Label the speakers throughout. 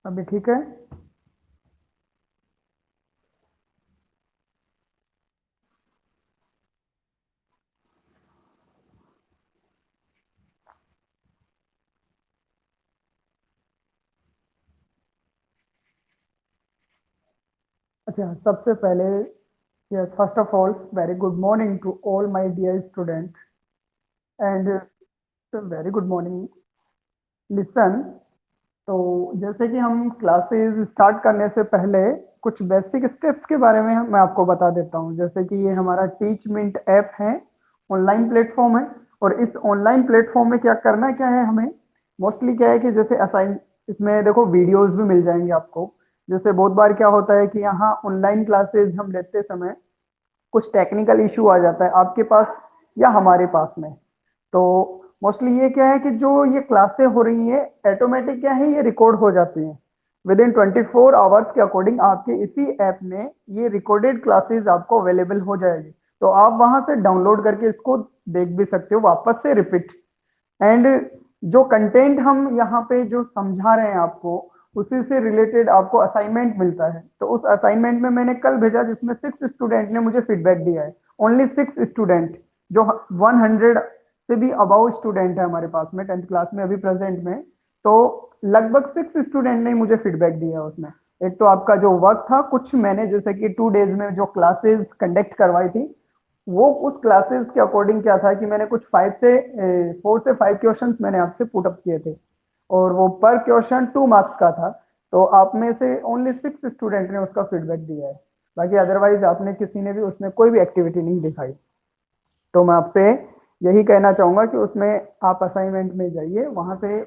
Speaker 1: अभी ठीक है। अच्छा, सबसे पहले first of all very good morning to all my dear student and very good morning. Listen, तो जैसे कि हम क्लासेस स्टार्ट करने से पहले कुछ बेसिक स्टेप्स के बारे में मैं आपको बता देता हूँ। जैसे कि ये हमारा टीच मिंट ऐप है, ऑनलाइन प्लेटफॉर्म है। और इस ऑनलाइन प्लेटफॉर्म में क्या करना क्या है हमें, मोस्टली क्या है कि जैसे असाइन, इसमें देखो वीडियोस भी मिल जाएंगे आपको। जैसे बहुत बार क्या होता है कि यहाँ ऑनलाइन क्लासेस हम लेते समय कुछ टेक्निकल इशू आ जाता है आपके पास या हमारे पास में। तो मोस्टली ये क्या है कि जो ये क्लासें हो रही है ऑटोमेटिक क्या है, ये रिकॉर्ड हो जाती हैं विद इन 24 आवर्स के अकॉर्डिंग। आपके इसी ऐप में ये रिकॉर्डेड क्लासेस आपको अवेलेबल हो जाएगी। तो आप वहां से डाउनलोड करके इसको देख भी सकते हो वापस से रिपीट। एंड जो कंटेंट हम यहाँ पे जो समझा रहे हैं आपको, उसी से रिलेटेड आपको असाइनमेंट मिलता है। तो उस असाइनमेंट में मैंने कल भेजा जिसमें 6 स्टूडेंट ने मुझे फीडबैक दिया है। ओनली 6 स्टूडेंट, जो 100 से भी अबाउ स्टूडेंट है हमारे पास में 10th क्लास में अभी प्रेजेंट में। तो लगभग 6 स्टूडेंट ने मुझे फीडबैक दिया उसमें। एक तो आपका जो वर्क था, कुछ मैंने जैसे कि 2 डेज में जो क्लासेस कंडक्ट करवाई थी, वो उस क्लासेस के अकॉर्डिंग क्या था कि मैंने कुछ 4 से 5 क्वेश्चंस मैंने आपसे पुट अप किए थे। और वो पर क्वेश्चन 2 मार्क्स का था। तो आप में से ओनली 6 स्टूडेंट ने उसका फीडबैक दिया है। बाकी अदरवाइज आपने किसी ने भी उसमें कोई भी एक्टिविटी नहीं दिखाई। तो मैं आपसे यही कहना चाहूंगा कि उसमें आप असाइनमेंट में जाइए, वहां से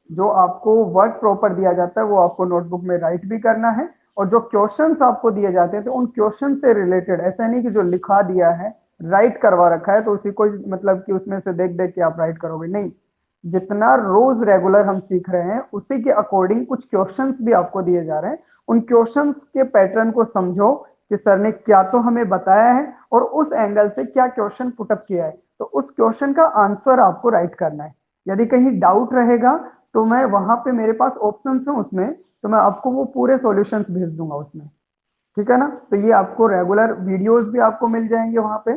Speaker 1: जो आपको वर्क प्रॉपर दिया जाता है वो आपको नोटबुक में राइट भी करना है। और जो क्वेश्चंस आपको दिए जाते हैं तो उन क्वेश्चन से रिलेटेड, ऐसा नहीं कि जो लिखा दिया है राइट करवा रखा है तो उसी को मतलब कि उसमें से देख देख के आप राइट करोगे, नहीं। जितना रोज रेगुलर हम सीख रहे हैं उसी के अकॉर्डिंग कुछ क्वेश्चंस भी आपको दिए जा रहे हैं। उन क्वेश्चंस के पैटर्न को समझो कि सर ने क्या तो हमें बताया है और उस एंगल से क्या क्वेश्चन पुटअप किया है। तो उस क्वेश्चन का आंसर आपको राइट करना है। यदि कहीं डाउट रहेगा तो मैं वहां पे मेरे पास ऑप्शन है उसमें, तो मैं आपको वो पूरे सॉल्यूशंस भेज दूंगा उसमें। ठीक है ना। तो ये आपको रेगुलर वीडियोस भी आपको मिल जाएंगे वहां पे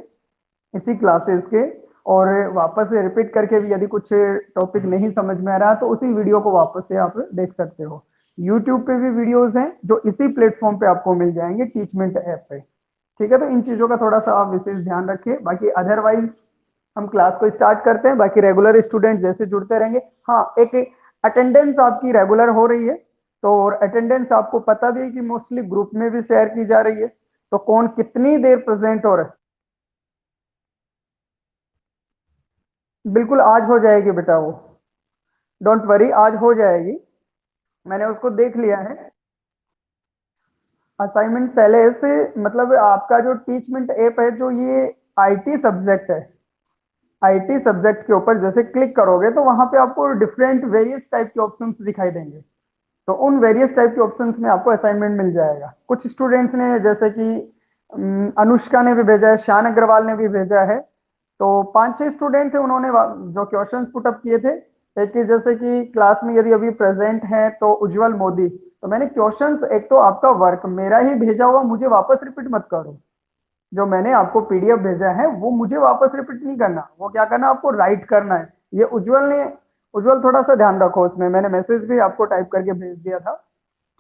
Speaker 1: इसी क्लासेस के। और वापस से रिपीट करके भी यदि कुछ टॉपिक नहीं समझ में आ रहा तो उसी वीडियो को वापस से आप देख सकते हो। यूट्यूब पे भी वीडियोस हैं जो इसी प्लेटफॉर्म पे आपको मिल जाएंगे, टीचमेंट ऐप पे। ठीक है, तो इन चीजों का थोड़ा सा आप विशेष ध्यान रखिए। बाकी अदरवाइज हम क्लास को स्टार्ट करते हैं। बाकी रेगुलर स्टूडेंट जैसे जुड़ते रहेंगे। हाँ, एक अटेंडेंस आपकी रेगुलर हो रही है। तो और अटेंडेंस आपको पता भी है कि मोस्टली ग्रुप में भी शेयर की जा रही है। तो कौन कितनी देर प्रेजेंट हो रहा है। बिल्कुल आज हो जाएगी बेटा वो, डोंट वरी, आज हो जाएगी। मैंने उसको देख लिया है। असाइनमेंट पहले से, मतलब आपका जो टीचमेंट ऐप है जो ये आईटी सब्जेक्ट है, आईटी सब्जेक्ट के ऊपर जैसे क्लिक करोगे तो वहां पे आपको डिफरेंट वेरियस टाइप के ऑप्शंस दिखाई देंगे। तो उन वेरियस टाइप के ऑप्शंस में आपको असाइनमेंट मिल जाएगा। कुछ स्टूडेंट्स ने जैसे कि अनुष्का ने भी भेजा है, शान अग्रवाल ने भी भेजा है। तो 5-6 स्टूडेंट थे, उन्होंने जो क्वेश्चंस पुटअप किए थे। एक कि जैसे कि क्लास में यदि अभी प्रेजेंट है तो उज्जवल मोदी। तो मैंने क्वेश्चंस, एक तो आपका वर्क मेरा ही भेजा हुआ मुझे वापस रिपीट मत करो। जो मैंने आपको पीडीएफ भेजा है वो मुझे वापस रिपीट नहीं करना, वो क्या करना आपको राइट करना है। ये उज्जवल ने, उज्जवल थोड़ा सा ध्यान रखो, उसमें मैंने मैसेज भी आपको टाइप करके भेज दिया था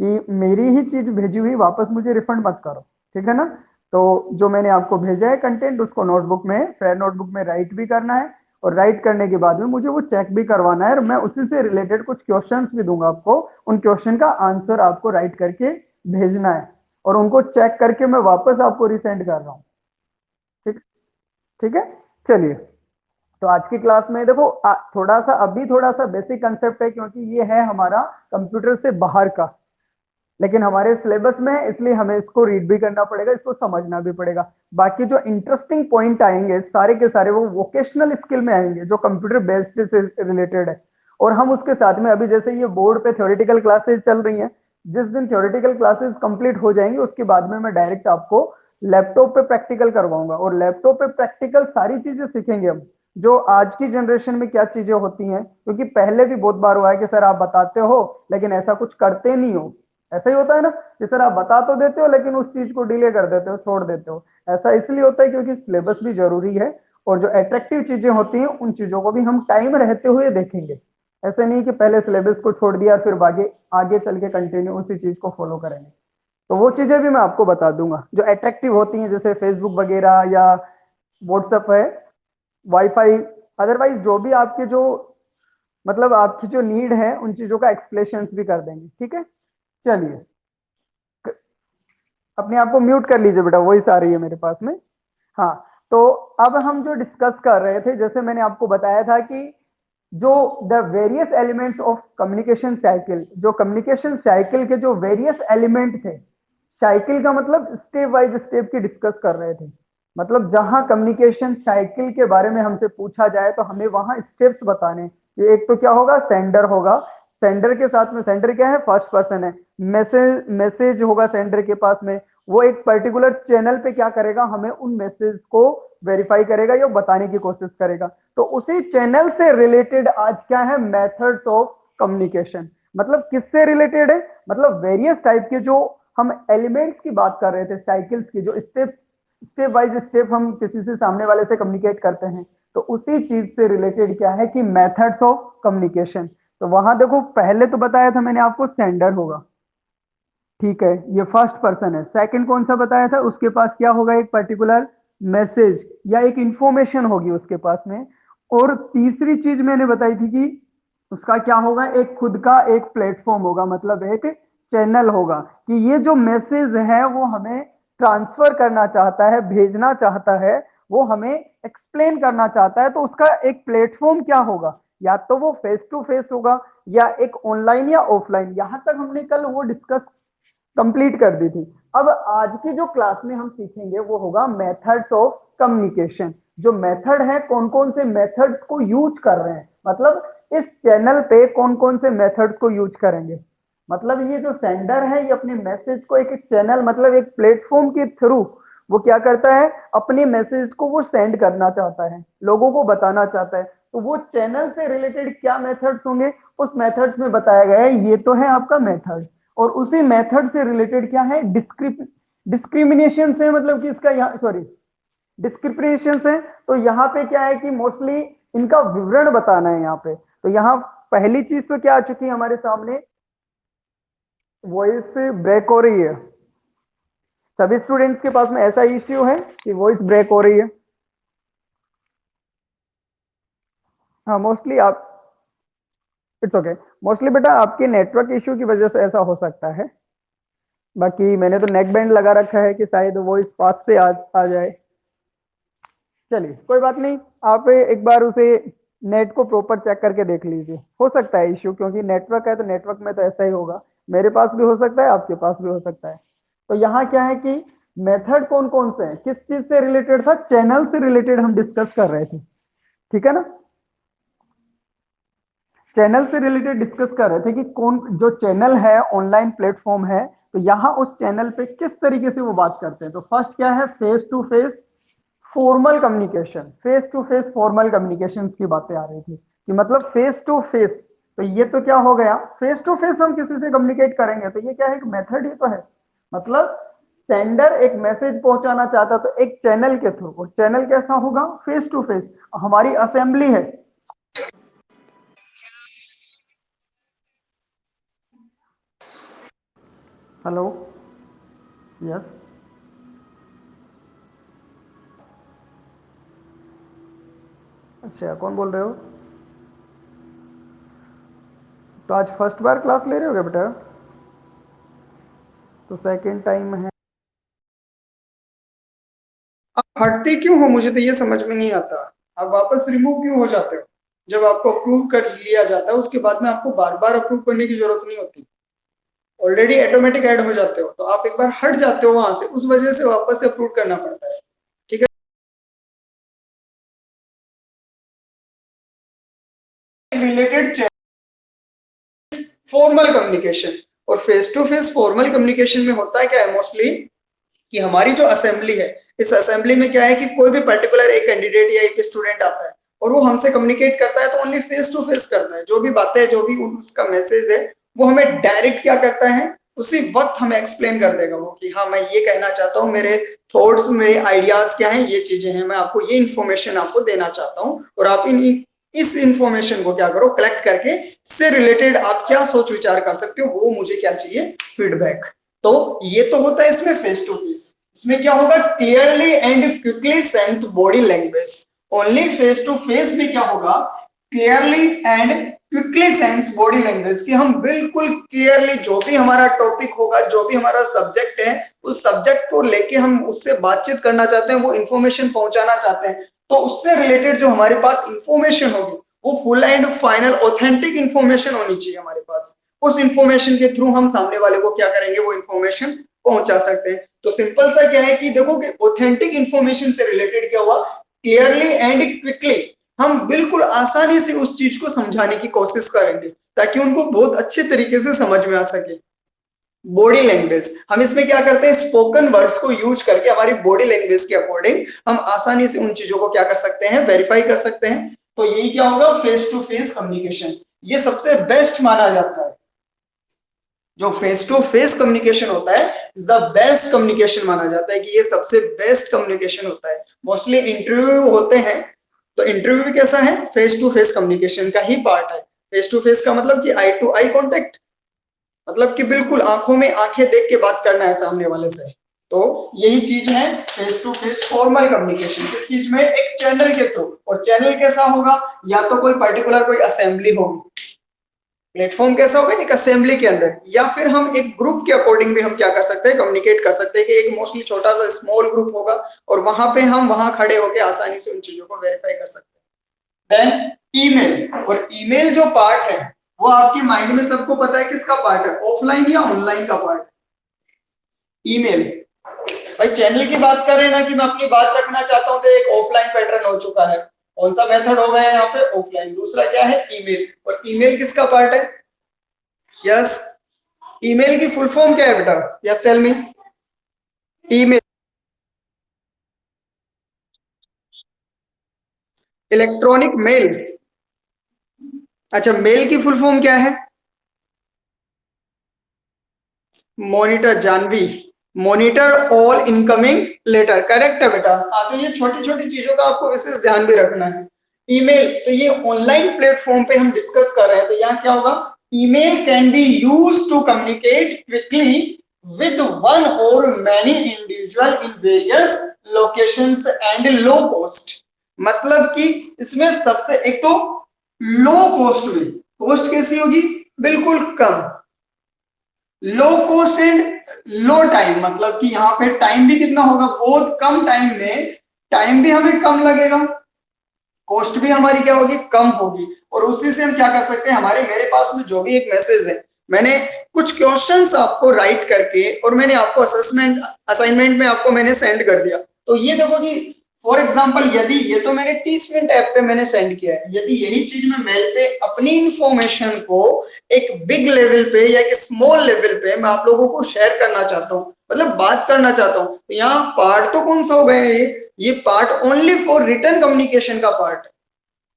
Speaker 1: कि मेरी ही चीज भेजी हुई वापस मुझे रिफंड मत करो। ठीक है ना। तो जो मैंने आपको भेजा है कंटेंट, उसको नोटबुक में, फेयर नोटबुक में राइट भी करना है। और राइट करने के बाद में मुझे वो चेक भी करवाना है और मैं उसी से रिलेटेड कुछ क्वेश्चंस भी दूंगा आपको। उन क्वेश्चन का आंसर आपको राइट करके भेजना है और उनको चेक करके मैं वापस आपको रिसेंड कर रहा हूँ। ठीक, ठीक है। चलिए, तो आज की क्लास में देखो थोड़ा सा अभी थोड़ा सा बेसिक कंसेप्ट है क्योंकि ये है हमारा कंप्यूटर से बाहर का, लेकिन हमारे सिलेबस में है, इसलिए हमें इसको रीड भी करना पड़ेगा, इसको समझना भी पड़ेगा। बाकी जो इंटरेस्टिंग पॉइंट आएंगे सारे के सारे वो वोकेशनल स्किल में आएंगे जो कंप्यूटर बेस्ड से रिलेटेड है। और हम उसके साथ में अभी जैसे ये बोर्ड पे थ्योरेटिकल क्लासेस चल रही हैं, जिस दिन थ्योरेटिकल क्लासेस कंप्लीट हो जाएंगी उसके बाद में मैं डायरेक्ट आपको लैपटॉप पे प्रैक्टिकल करवाऊंगा। और लैपटॉप पे प्रैक्टिकल सारी चीजें सीखेंगे हम। जो आज की जनरेशन में क्या चीजें होती हैं, क्योंकि पहले भी बहुत बार हुआ है कि सर आप बताते हो लेकिन ऐसा कुछ करते नहीं हो। ऐसा ही होता है ना कि सर आप बता तो देते हो लेकिन उस चीज को डिले कर देते हो, छोड़ देते हो। ऐसा इसलिए होता है क्योंकि सिलेबस भी जरूरी है, और जो अट्रैक्टिव चीजें होती हैं उन चीजों को भी हम टाइम रहते हुए देखेंगे। ऐसे नहीं कि पहले सिलेबस को छोड़ दिया फिर आगे आगे चल के कंटिन्यू उसी चीज को फॉलो करेंगे। तो वो चीजें भी मैं आपको बता दूंगा जो अट्रैक्टिव होती हैं, जैसे फेसबुक वगैरह या व्हाट्सएप है, वाईफाई। अदरवाइज जो भी आपके जो मतलब आपकी जो नीड है उन चीजों का एक्सप्लेशन भी कर देंगे, ठीक है। चलिए, अपने आप को म्यूट कर लीजिए बेटा, वॉइस आ रही है मेरे पास में। हाँ, तो अब हम जो डिस्कस कर रहे थे, जैसे मैंने आपको बताया था कि जो the various elements of communication cycle, जो कम्युनिकेशन साइकिल के जो वेरियस एलिमेंट थे, साइकिल का मतलब स्टेप वाइज स्टेप की डिस्कस कर रहे थे। मतलब जहां कम्युनिकेशन साइकिल के बारे में हमसे पूछा जाए तो हमें वहां स्टेप्स बताने। ये एक तो क्या होगा, सेंडर होगा। सेंडर के साथ में, सेंडर क्या है, फर्स्ट पर्सन है। मैसेज मैसेज होगा सेंडर के पास में, वो एक पर्टिकुलर चैनल पे क्या करेगा, हमें उन मैसेज को वेरीफाई करेगा या बताने की कोशिश करेगा। तो उसी चैनल से रिलेटेड आज क्या है, मेथड्स ऑफ कम्युनिकेशन। मतलब किससे रिलेटेड है, मतलब वेरियस टाइप के जो हम एलिमेंट्स की बात कर रहे थे, साइकिल्स की, जो स्टेप स्टेप बाय स्टेप हम किसी से सामने वाले से कम्युनिकेट करते हैं, तो उसी चीज से रिलेटेड क्या है कि मेथड्स ऑफ कम्युनिकेशन। तो वहां देखो, पहले तो बताया था मैंने आपको, सेंडर होगा, ठीक है, ये फर्स्ट पर्सन है। सेकंड कौन सा बताया था, उसके पास क्या होगा, एक पर्टिकुलर मैसेज या एक इंफॉर्मेशन होगी उसके पास में। और तीसरी चीज मैंने बताई थी कि उसका क्या होगा, एक खुद का एक प्लेटफॉर्म होगा, मतलब एक चैनल होगा कि ये जो मैसेज है वो हमें ट्रांसफर करना चाहता है, भेजना चाहता है, वो हमें एक्सप्लेन करना चाहता है, तो उसका एक प्लेटफॉर्म क्या होगा, या तो वो फेस टू फेस होगा या एक ऑनलाइन या ऑफलाइन। यहां तक हमने कल वो डिस्कस कंप्लीट कर दी थी। अब आज की जो क्लास में हम सीखेंगे वो होगा मेथड्स ऑफ कम्युनिकेशन। जो मेथड है, कौन कौन से मेथड्स को यूज कर रहे हैं, मतलब इस चैनल पे कौन कौन से मेथड्स को यूज करेंगे। मतलब ये जो सेंडर है ये अपने मैसेज को एक चैनल, मतलब एक प्लेटफॉर्म के थ्रू वो क्या करता है, अपने मैसेज को वो सेंड करना चाहता है, लोगों को बताना चाहता है। तो वो चैनल से रिलेटेड क्या मेथड्स होंगे, उस मेथड्स में बताया गया है, ये तो है आपका मेथड। और उसी मेथड से रिलेटेड क्या है, डिस्क्रिमिनेशन से, मतलब कि इसका यहाँ, सॉरी, डिस्क्रिमिनेशन से। तो यहाँ पे क्या है कि मोस्टली इनका विवरण बताना है यहाँ पे। तो यहाँ पहली चीज तो क्या आ चुकी है हमारे सामने, वॉइस ब्रेक हो रही है। सभी स्टूडेंट्स के पास में ऐसा इश्यू है कि वॉइस ब्रेक हो रही है। हाँ, मोस्टली आप, इट्स ओके, मोस्टली बेटा आपके नेटवर्क इश्यू की वजह से ऐसा हो सकता है। बाकी मैंने तो नेक बैंड लगा रखा है कि शायद वॉइस पास से आ जाए। चलिए, कोई बात नहीं, आप एक बार उसे नेट को प्रॉपर चेक करके देख लीजिए, हो सकता है इश्यू, क्योंकि नेटवर्क है तो नेटवर्क में तो ऐसा ही होगा। मेरे पास भी हो सकता है, आपके पास भी हो सकता है। तो यहाँ क्या है कि मेथड कौन कौन से हैं, किस चीज से रिलेटेड था, चैनल से रिलेटेड हम डिस्कस कर रहे थे, ठीक है ना। चैनल से रिलेटेड डिस्कस कर रहे थे कि कौन जो चैनल है, ऑनलाइन प्लेटफॉर्म है, तो यहाँ उस चैनल पे किस तरीके से वो बात करते हैं। तो फर्स्ट क्या है, face to face formal communication. Face to face formal communication की बातें आ रही थी कि मतलब फेस टू फेस। तो ये तो क्या हो गया, फेस टू फेस हम किसी से कम्युनिकेट करेंगे, तो ये क्या है, एक मेथड ही तो है। मतलब सेंडर एक मैसेज पहुंचाना चाहता तो एक चैनल के थ्रू, और चैनल कैसा होगा, फेस टू फेस। हमारी असेंबली है, हेलो, यस, अच्छा, कौन बोल रहे हो। तो आज फर्स्ट बार क्लास ले रहे हो क्या बेटा, तो सेकंड टाइम है।
Speaker 2: आप हटते क्यों हो, मुझे तो ये समझ में नहीं आता। आप वापस रिमूव क्यों हो जाते हो। जब आपको अप्रूव कर लिया जाता है उसके बाद में आपको बार बार अप्रूव करने की जरूरत नहीं होती। ऑलरेडी ऑटोमेटिक ऐड हो जाते हो, तो आप एक बार हट जाते हो वहां से, उस वजह से वापस से अप्रूव करना पड़ता है। ठीक है, रिलेटेड फॉर्मल कम्युनिकेशन। और face to face formal communication में होता है क्या है मोस्टली, कि हमारी जो असेंबली है, इस असेंबली में क्या है कि कोई भी पर्टिकुलर एक कैंडिडेट या एक स्टूडेंट आता है, और वो हमसे कम्युनिकेट करता है तो ओनली फेस टू फेस करता है। जो भी बातें, जो भी उसका मैसेज है वो हमें डायरेक्ट क्या करता है, उसी वक्त हमें एक्सप्लेन कर देगा वो कि हाँ मैं ये कहना चाहता हूँ, मेरे थॉट्स, मेरे आइडियाज क्या हैं, ये चीजें हैं, मैं आपको ये इन्फॉर्मेशन आपको देना चाहता हूँ, और आप इस इंफॉर्मेशन को क्या करो, कलेक्ट करके इससे रिलेटेड आप क्या सोच विचार कर सकते हो, वो मुझे क्या चाहिए, फीडबैक। तो ये तो होता है इसमें फेस टू फेस। इसमें क्या होगा, clearly and quickly sense body language. Only face to face में क्या होगा, clearly and quickly sense body language, कि हम बिल्कुल क्लियरली जो भी हमारा टॉपिक होगा, जो भी हमारा सब्जेक्ट है, उस सब्जेक्ट को लेके हम उससे बातचीत करना चाहते हैं, वो इंफॉर्मेशन पहुंचाना चाहते हैं, तो उससे रिलेटेड जो हमारे पास इंफॉर्मेशन होगी वो full and final authentic information होनी चाहिए हमारे पास। उस इंफॉर्मेशन के थ्रू हम सामने वाले को क्या करेंगे, वो इंफॉर्मेशन पहुंचा सकते हैं। तो सिंपल सा क्या है कि देखो कि ऑथेंटिक इंफॉर्मेशन से रिलेटेड क्या हुआ, क्लियरली एंड क्विकली हम बिल्कुल आसानी से उस चीज को समझाने की कोशिश करेंगे ताकि उनको बहुत अच्छे तरीके से समझ में आ सके। बॉडी लैंग्वेज, हम इसमें क्या करते हैं, स्पोकन वर्ड्स को यूज करके हमारी बॉडी लैंग्वेज के अकॉर्डिंग हम आसानी से उन चीजों को क्या कर सकते हैं, वेरीफाई कर सकते हैं। तो यही क्या होगा, फेस टू फेस कम्युनिकेशन, ये सबसे बेस्ट माना जाता है। जो फेस टू फेस कम्युनिकेशन होता है इज द बेस्ट कम्युनिकेशन माना जाता है, कि ये सबसे बेस्ट कम्युनिकेशन होता है। मोस्टली इंटरव्यू होते हैं, तो इंटरव्यू भी कैसा है, फेस टू फेस कम्युनिकेशन का ही पार्ट है। फेस टू फेस का मतलब कि आई टू आई कॉन्टेक्ट, मतलब कि बिल्कुल आंखों में आंखें देख के बात करना है सामने वाले से। तो यही चीज है face to face formal communication, किस चीज में, एक चैनल के थ्रू। और चैनल कैसा होगा, या तो कोई पर्टिकुलर कोई असेंबली होगी, प्लेटफॉर्म कैसा होगा, एक असेंबली के अंदर, या फिर हम एक ग्रुप के अकॉर्डिंग भी हम क्या कर सकते हैं, कम्युनिकेट कर सकते हैं, कि एक मोस्टली छोटा सा स्मॉल ग्रुप होगा और वहां पे हम वहां खड़े होकर आसानी से उन चीजों को वेरीफाई कर सकते हैं। देन ईमेल, और ईमेल जो पार्ट है वो आपके माइंड में सबको पता है किसका पार्ट है, ऑफलाइन या ऑनलाइन का पार्ट। ईमेल, भाई चैनल की बात करें ना, कि मैं अपनी बात रखना चाहता हूं, तो एक ऑफलाइन पैटर्न हो चुका है। कौन सा मेथड हो गया यहाँ पे, ऑफलाइन। दूसरा क्या है, ईमेल, और ईमेल किसका पार्ट है, यस, ईमेल की फुल फॉर्म क्या है बेटा, yes tell me. Email, electronic mail. अच्छा, मेल की फुल फॉर्म क्या है, monitor, Janvi, monitor all incoming letter, correct है बेटा। हाँ, तो ये छोटी छोटी चीजों का आपको विशेष ध्यान भी रखना है। ईमेल, तो ये ऑनलाइन प्लेटफॉर्म पे हम डिस्कस कर रहे हैं, तो यहाँ क्या होगा, email can be use to communicate quickly with one or many individual in various locations and low cost. मतलब कि इसमें सबसे एक तो लो कॉस्ट में, कॉस्ट कैसी होगी, बिल्कुल कम, low cost and low time, मतलब कि यहाँ पे टाइम भी कितना होगा, बहुत कम टाइम में, टाइम भी हमें कम लगेगा, कॉस्ट भी हमारी क्या होगी, कम होगी। और उसी से हम क्या कर सकते हैं, हमारे मेरे पास में जो भी एक मैसेज है, मैंने कुछ क्वेश्चंस आपको राइट करके और मैंने आपको असाइनमेंट में आपको मैंने सेंड कर दिया। तो ये देखो कि फॉर एग्जांपल, यदि ये तो मैंने टीचमेंट ऐप पे मैंने सेंड किया है, यदि यही चीज मैं मेल पे अपनी इंफॉर्मेशन को एक बिग लेवल पे या एक स्मॉल लेवल पे मैं आप लोगों को शेयर करना चाहता हूँ, मतलब बात करना चाहता हूँ, तो यहाँ पार्ट तो कौन सा हो गया, ये part only for return communication का पार्ट है,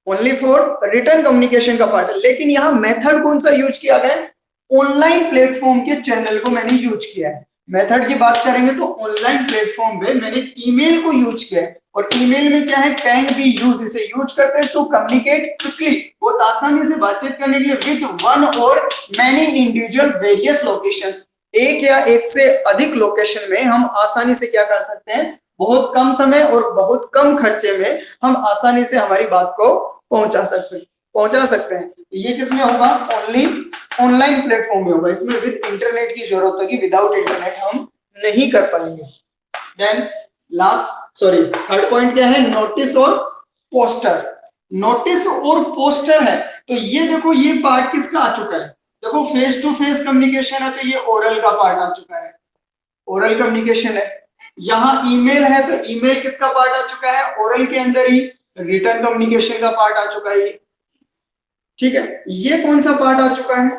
Speaker 2: ओनली फॉर रिटर्न कम्युनिकेशन का पार्ट है। लेकिन यहाँ मेथड कौन सा यूज किया गया है, ऑनलाइन प्लेटफॉर्म के चैनल को मैंने यूज किया है। मेथड की बात करेंगे तो ऑनलाइन प्लेटफॉर्म पे मैंने ईमेल को यूज किया है, और ईमेल में क्या है, कैन बी यूज, इसे यूज करते हैं टू कम्युनिकेट क्विकली, बहुत आसानी से बातचीत करने के लिए, with one or many individual various locations, एक या एक से अधिक लोकेशन में हम आसानी से क्या कर सकते हैं, बहुत कम समय और बहुत कम खर्चे में हम आसानी से हमारी बात को पहुंचा सकते हैं। ये किसमें होगा, ओनली ऑनलाइन प्लेटफॉर्म में होगा, इसमें विद इंटरनेट की जरूरत होगी, विदाउट इंटरनेट हम नहीं कर पाएंगे। Then last, sorry, third point क्या है, नोटिस और पोस्टर। नोटिस और पोस्टर है, तो ये देखो, ये पार्ट किसका आ चुका है, देखो फेस टू फेस कम्युनिकेशन है, तो ये ओरल का पार्ट आ चुका है, ओरल कम्युनिकेशन है। यहाँ ईमेल है, तो ईमेल किसका पार्ट आ चुका है, ओरल के अंदर ही रिटर्न कम्युनिकेशन का पार्ट आ चुका है, ठीक है। ये कौन सा पार्ट आ चुका है,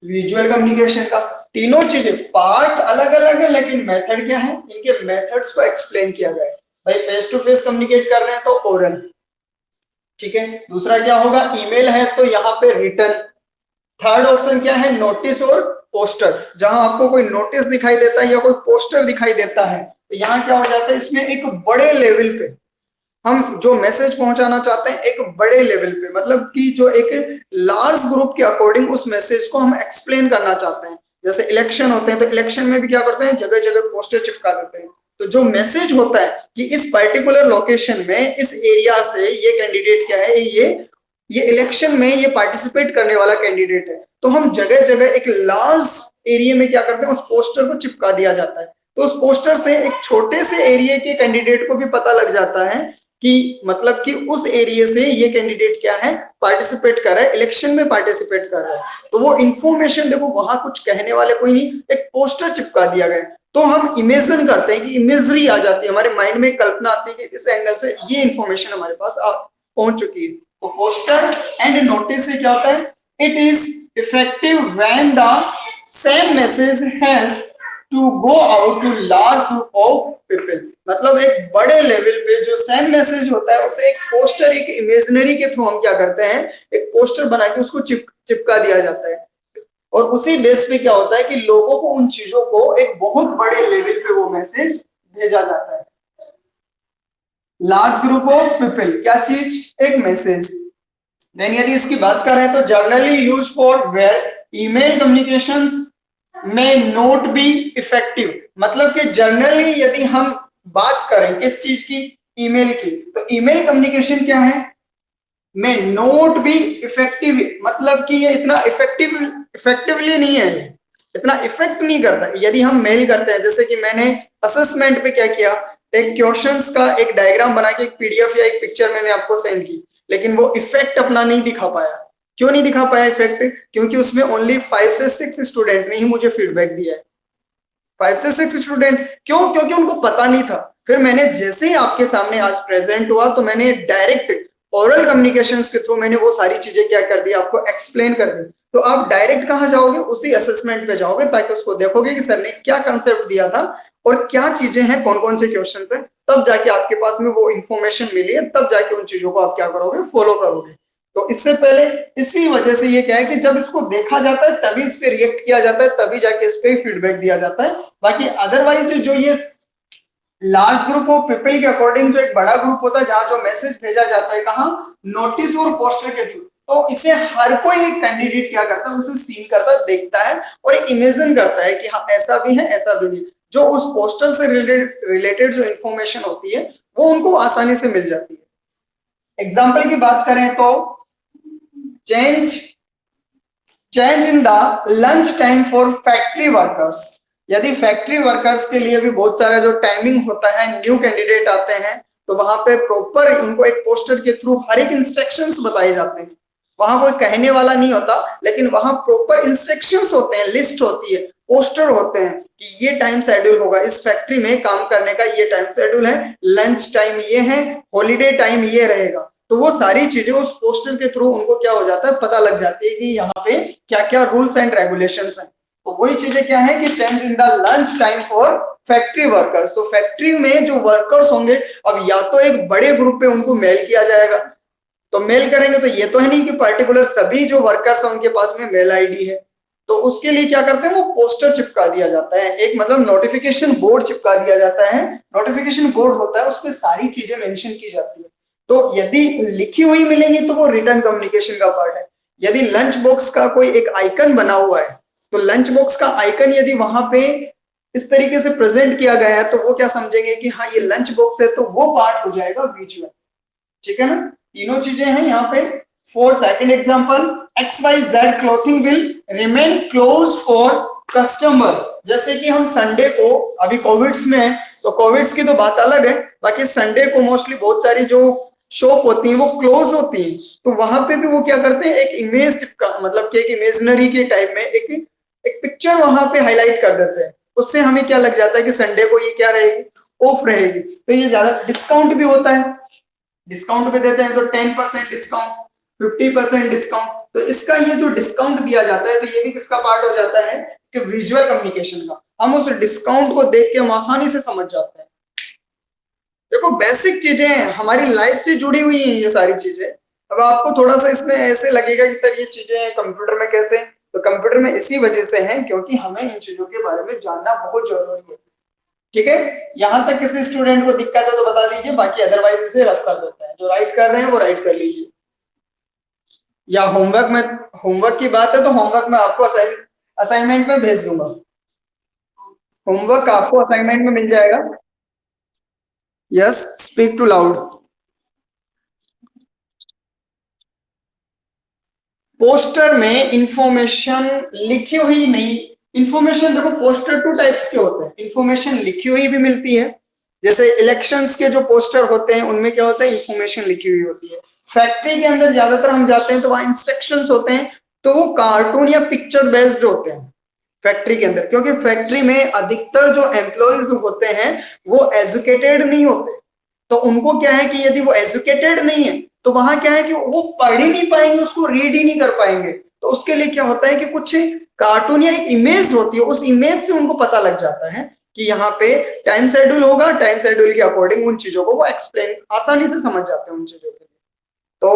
Speaker 2: विजुअल कम्युनिकेशन का। तीनों चीजें पार्ट अलग अलग है, लेकिन मेथड क्या है, इनके मेथड्स को एक्सप्लेन किया गया है। भाई फेस टू फेस कम्युनिकेट कर रहे हैं तो ओरल, ठीक है। दूसरा क्या होगा, ईमेल है तो यहाँ पे रिटर्न। थर्ड ऑप्शन क्या है, नोटिस और पोस्टर, जहां आपको कोई नोटिस दिखाई देता है या कोई पोस्टर दिखाई देता है तो यहाँ क्या हो जाता है, इसमें एक बड़े लेवल पे हम जो मैसेज पहुंचाना चाहते हैं, एक बड़े लेवल पे, मतलब कि जो एक लार्ज ग्रुप के अकॉर्डिंग उस मैसेज को हम एक्सप्लेन करना चाहते हैं। जैसे इलेक्शन होते हैं तो इलेक्शन में भी क्या करते हैं, जगह जगह पोस्टर चिपका देते हैं। तो जो मैसेज होता है कि इस पर्टिकुलर लोकेशन में इस एरिया से ये कैंडिडेट क्या है, ये इलेक्शन में ये पार्टिसिपेट करने वाला कैंडिडेट है, तो हम जगह जगह एक लार्ज एरिया में क्या करते हैं, उस पोस्टर को चिपका दिया जाता है। तो उस पोस्टर से एक छोटे से एरिया के कैंडिडेट को भी पता लग जाता है कि मतलब कि उस एरिया से ये कैंडिडेट क्या है, पार्टिसिपेट कर रहा है, इलेक्शन में पार्टिसिपेट कर रहा है। तो वो इंफॉर्मेशन देखो, वहां कुछ कहने वाले कोई नहीं, एक पोस्टर चिपका दिया गया। तो हम इमेजिन करते हैं कि इमेजरी आ जाती है हमारे माइंड में, कल्पना आती है कि इस एंगल से ये इंफॉर्मेशन हमारे पास पहुंच चुकी है। तो पोस्टर एंड नोटिस से क्या होता है, it is effective when the same message has to go out to large group of people. मतलब एक बड़े लेवल पे जो सेम मैसेज होता है उसे एक पोस्टर, एक इमेजिनरी के थ्रू हम क्या करते हैं, एक पोस्टर बना के उसको चिपका दिया जाता है। और उसी बेस पे क्या होता है कि लोगों को उन चीजों को एक बहुत बड़े लेवल पे वो मैसेज भेजा जाता है। लार्ज ग्रुप ऑफ पीपल क्या चीज, एक मैसेज। देन यदि इसकी बात करें तो generally use for where email communications में नोट बी इफेक्टिव। मतलब कि जर्नली यदि हम बात करें किस चीज की, ईमेल की, तो ईमेल कम्युनिकेशन क्या है, में नोट बी इफेक्टिव, मतलब कि ये इतना इफेक्टिवली नहीं है, इतना इफेक्ट नहीं करता। यदि हम मेल करते हैं, जैसे कि मैंने असेसमेंट पे क्या किया, एक क्वेश्चंस का एक डायग्राम बना के एक पीडीएफ या एक पिक्चर मैंने आपको सेंड की, लेकिन वो इफेक्ट अपना नहीं दिखा पाया। क्यों नहीं दिखा पाया इफेक्ट, क्योंकि उसमें ओनली 5 से 6 स्टूडेंट ने ही मुझे फीडबैक दिया है। 5 से 6 स्टूडेंट, क्यों, क्योंकि उनको पता नहीं था। फिर मैंने जैसे ही आपके सामने आज प्रेजेंट हुआ तो मैंने डायरेक्ट ओरल कम्युनिकेशंस के थ्रू मैंने वो सारी चीजें क्या कर दी, आपको एक्सप्लेन कर दी। तो आप डायरेक्ट कहां जाओगे, उसी असेसमेंट पे जाओगे, ताकि उसको देखोगे कि सर ने क्या कंसेप्ट दिया था और क्या चीजें हैं, कौन कौन से क्वेश्चन है, तब जाके आपके पास में वो इंफॉर्मेशन मिली है, तब जाके उन चीजों को आप क्या करोगे, फॉलो करोगे। तो इससे पहले इसी वजह से ये क्या है कि जब इसको देखा जाता है तभी इस पे रिएक्ट किया जाता है, तभी जाके इस पे फीडबैक दिया जाता है। बाकी अदरवाइज जो ये लार्ज ग्रुप ऑफ पीपल के अकॉर्डिंग जो एक बड़ा ग्रुप होता है, जहां जो मैसेज भेजा जाता है, कहां, नोटिस और पोस्टर के थ्रू, तो इसे हर कोई एक कैंडिडेट क्या करता है, उसे सीन करता है, देखता है और एक इमेजिन करता है कि हाँ ऐसा भी है, ऐसा भी नहीं। जो उस पोस्टर से रिलेटेड जो इंफॉर्मेशन होती है वो उनको आसानी से मिल जाती है। एग्जाम्पल की बात करें तो change in the lunch time for factory workers. यदि फैक्ट्री वर्कर्स के लिए भी बहुत सारा जो टाइमिंग होता है, न्यू कैंडिडेट आते हैं, तो वहां पे प्रॉपर उनको एक पोस्टर के थ्रू हर एक इंस्ट्रक्शंस बताए जाते हैं। वहां कोई कहने वाला नहीं होता, लेकिन वहां प्रॉपर इंस्ट्रक्शंस होते हैं, लिस्ट होती है, पोस्टर होते हैं कि ये टाइम शेड्यूल होगा, इस फैक्ट्री में काम करने का ये टाइम शेड्यूल है, लंच टाइम ये है, हॉलीडे टाइम ये रहेगा। तो वो सारी चीजें उस पोस्टर के थ्रू उनको क्या हो जाता है, पता लग जाती है कि यहाँ पे क्या क्या रूल्स एंड रेगुलेशंस हैं। तो वही चीजें क्या है कि change in the lunch time for factory workers. तो फैक्ट्री में जो वर्कर्स होंगे, अब या तो एक बड़े ग्रुप पे उनको मेल किया जाएगा, तो मेल करेंगे तो ये तो है नहीं कि पर्टिकुलर सभी जो वर्कर्स हैं उनके पास में मेल आईडी है, तो उसके लिए क्या करते हैं, वो पोस्टर चिपका दिया जाता है, एक मतलब नोटिफिकेशन बोर्ड चिपका दिया जाता है। नोटिफिकेशन बोर्ड होता है, उस पर सारी चीजें मेंशन की जाती है। तो यदि लिखी हुई मिलेंगी तो वो रिटर्न कम्युनिकेशन का पार्ट है। यदि लंच बॉक्स का कोई एक आइकन बना हुआ है, तो लंच बॉक्स का आइकन यदि वहां पे इस तरीके से प्रेजेंट किया गया है, तो वो क्या समझेंगे कि हाँ ये लंच बॉक्स है, तो वो पार्ट हो जाएगा बीच में। ठीक है ना, तीनों चीजें हैं यहाँ पे। For second example, XYZ clothing will remain close for customer. जैसे कि हम संडे को, अभी कोविड्स में है तो कोविड्स की तो बात अलग है, बाकी संडे को मोस्टली बहुत सारी जो शॉप होती है वो क्लोज होती है, तो वहां पे भी वो क्या करते हैं, एक इमेज का मतलब कि एक इमेजिनरी के टाइप में एक पिक्चर वहां पे हाईलाइट कर देते हैं। उससे हमें क्या लग जाता है कि संडे को ये क्या रहेगी, ऑफ रहेगी। तो ये ज्यादा डिस्काउंट भी होता है, डिस्काउंट पे देते हैं तो 10% डिस्काउंट, 50% डिस्काउंट। तो इसका ये जो डिस्काउंट दिया जाता है, तो ये भी किसका पार्ट हो जाता है कि विजुअल कम्युनिकेशन का। हम उस डिस्काउंट को देख के हम आसानी से समझ जाते हैं। देखो बेसिक चीजें हैं, हमारी लाइफ से जुड़ी हुई हैं ये सारी चीजें। अब आपको थोड़ा सा इसमें ऐसे लगेगा कि सर ये चीजें कंप्यूटर में कैसे, तो कंप्यूटर में इसी वजह से है क्योंकि हमें इन चीजों के बारे में जानना बहुत जरूरी है। ठीक है, यहां तक किसी स्टूडेंट को दिक्कत है तो बता दीजिए, बाकी अदरवाइज इसे रफ कर देते हैं। जो राइट कर रहे हैं वो राइट कर लीजिए, या होमवर्क में, होमवर्क की बात है तो होमवर्क में आपको असाइनमेंट में भेज दूंगा। होमवर्क आपको असाइनमेंट में मिल जाएगा। Yes, speak too loud. Poster में इंफॉर्मेशन लिखी हुई नहीं, इंफॉर्मेशन देखो पोस्टर टू टाइप्स के होते हैं, इंफॉर्मेशन लिखी हुई भी मिलती है, जैसे इलेक्शंस के जो पोस्टर होते हैं उनमें क्या होता है, इंफॉर्मेशन लिखी हुई होती है। फैक्ट्री के अंदर ज्यादातर हम जाते हैं तो वहां इंस्ट्रक्शंस होते हैं, तो वो कार्टून या पिक्चर बेस्ड होते हैं फैक्ट्री के अंदर, क्योंकि फैक्ट्री में अधिकतर जो एम्प्लॉयज होते हैं वो एजुकेटेड नहीं होते। तो उनको क्या है कि यदि वो एजुकेटेड नहीं है तो वहां क्या है कि वो पढ़ ही नहीं पाएंगे, उसको रीड ही नहीं कर पाएंगे। तो उसके लिए क्या होता है कि कुछ कार्टून या एक इमेज होती है, उस इमेज से उनको पता लग जाता है कि यहाँ पे टाइम शेड्यूल होगा, टाइम शेड्यूल के अकॉर्डिंग उन चीजों को वो एक्सप्लेन आसानी से समझ जाते हैं उन चीजों के लिए। तो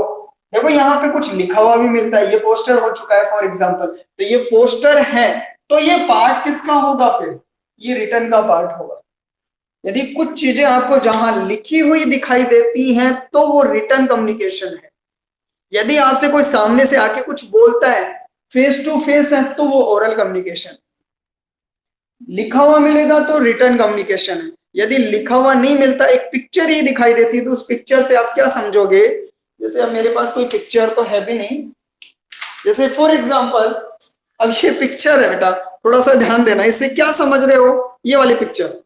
Speaker 2: देखो यहाँ पे कुछ लिखा हुआ भी मिलता है, ये पोस्टर हो चुका है फॉर एग्जाम्पल, तो ये पोस्टर है, तो ये पार्ट किसका होगा, फिर ये रिटर्न का पार्ट होगा। यदि कुछ चीजें आपको जहां लिखी हुई दिखाई देती हैं तो वो रिटर्न कम्युनिकेशन है। यदि आपसे कोई सामने से आके कुछ बोलता है, फेस टू फेस है, तो वो ओरल कम्युनिकेशन। लिखा हुआ मिलेगा तो रिटर्न कम्युनिकेशन है। यदि लिखा हुआ नहीं मिलता, एक पिक्चर ही दिखाई देती है, तो उस पिक्चर से आप क्या समझोगे, जैसे अब मेरे पास कोई पिक्चर तो है भी नहीं, जैसे फॉर एग्जाम्पल अब ये पिक्चर है बेटा, थोड़ा सा ध्यान देना, इससे क्या समझ रहे हो, ये वाली पिक्चर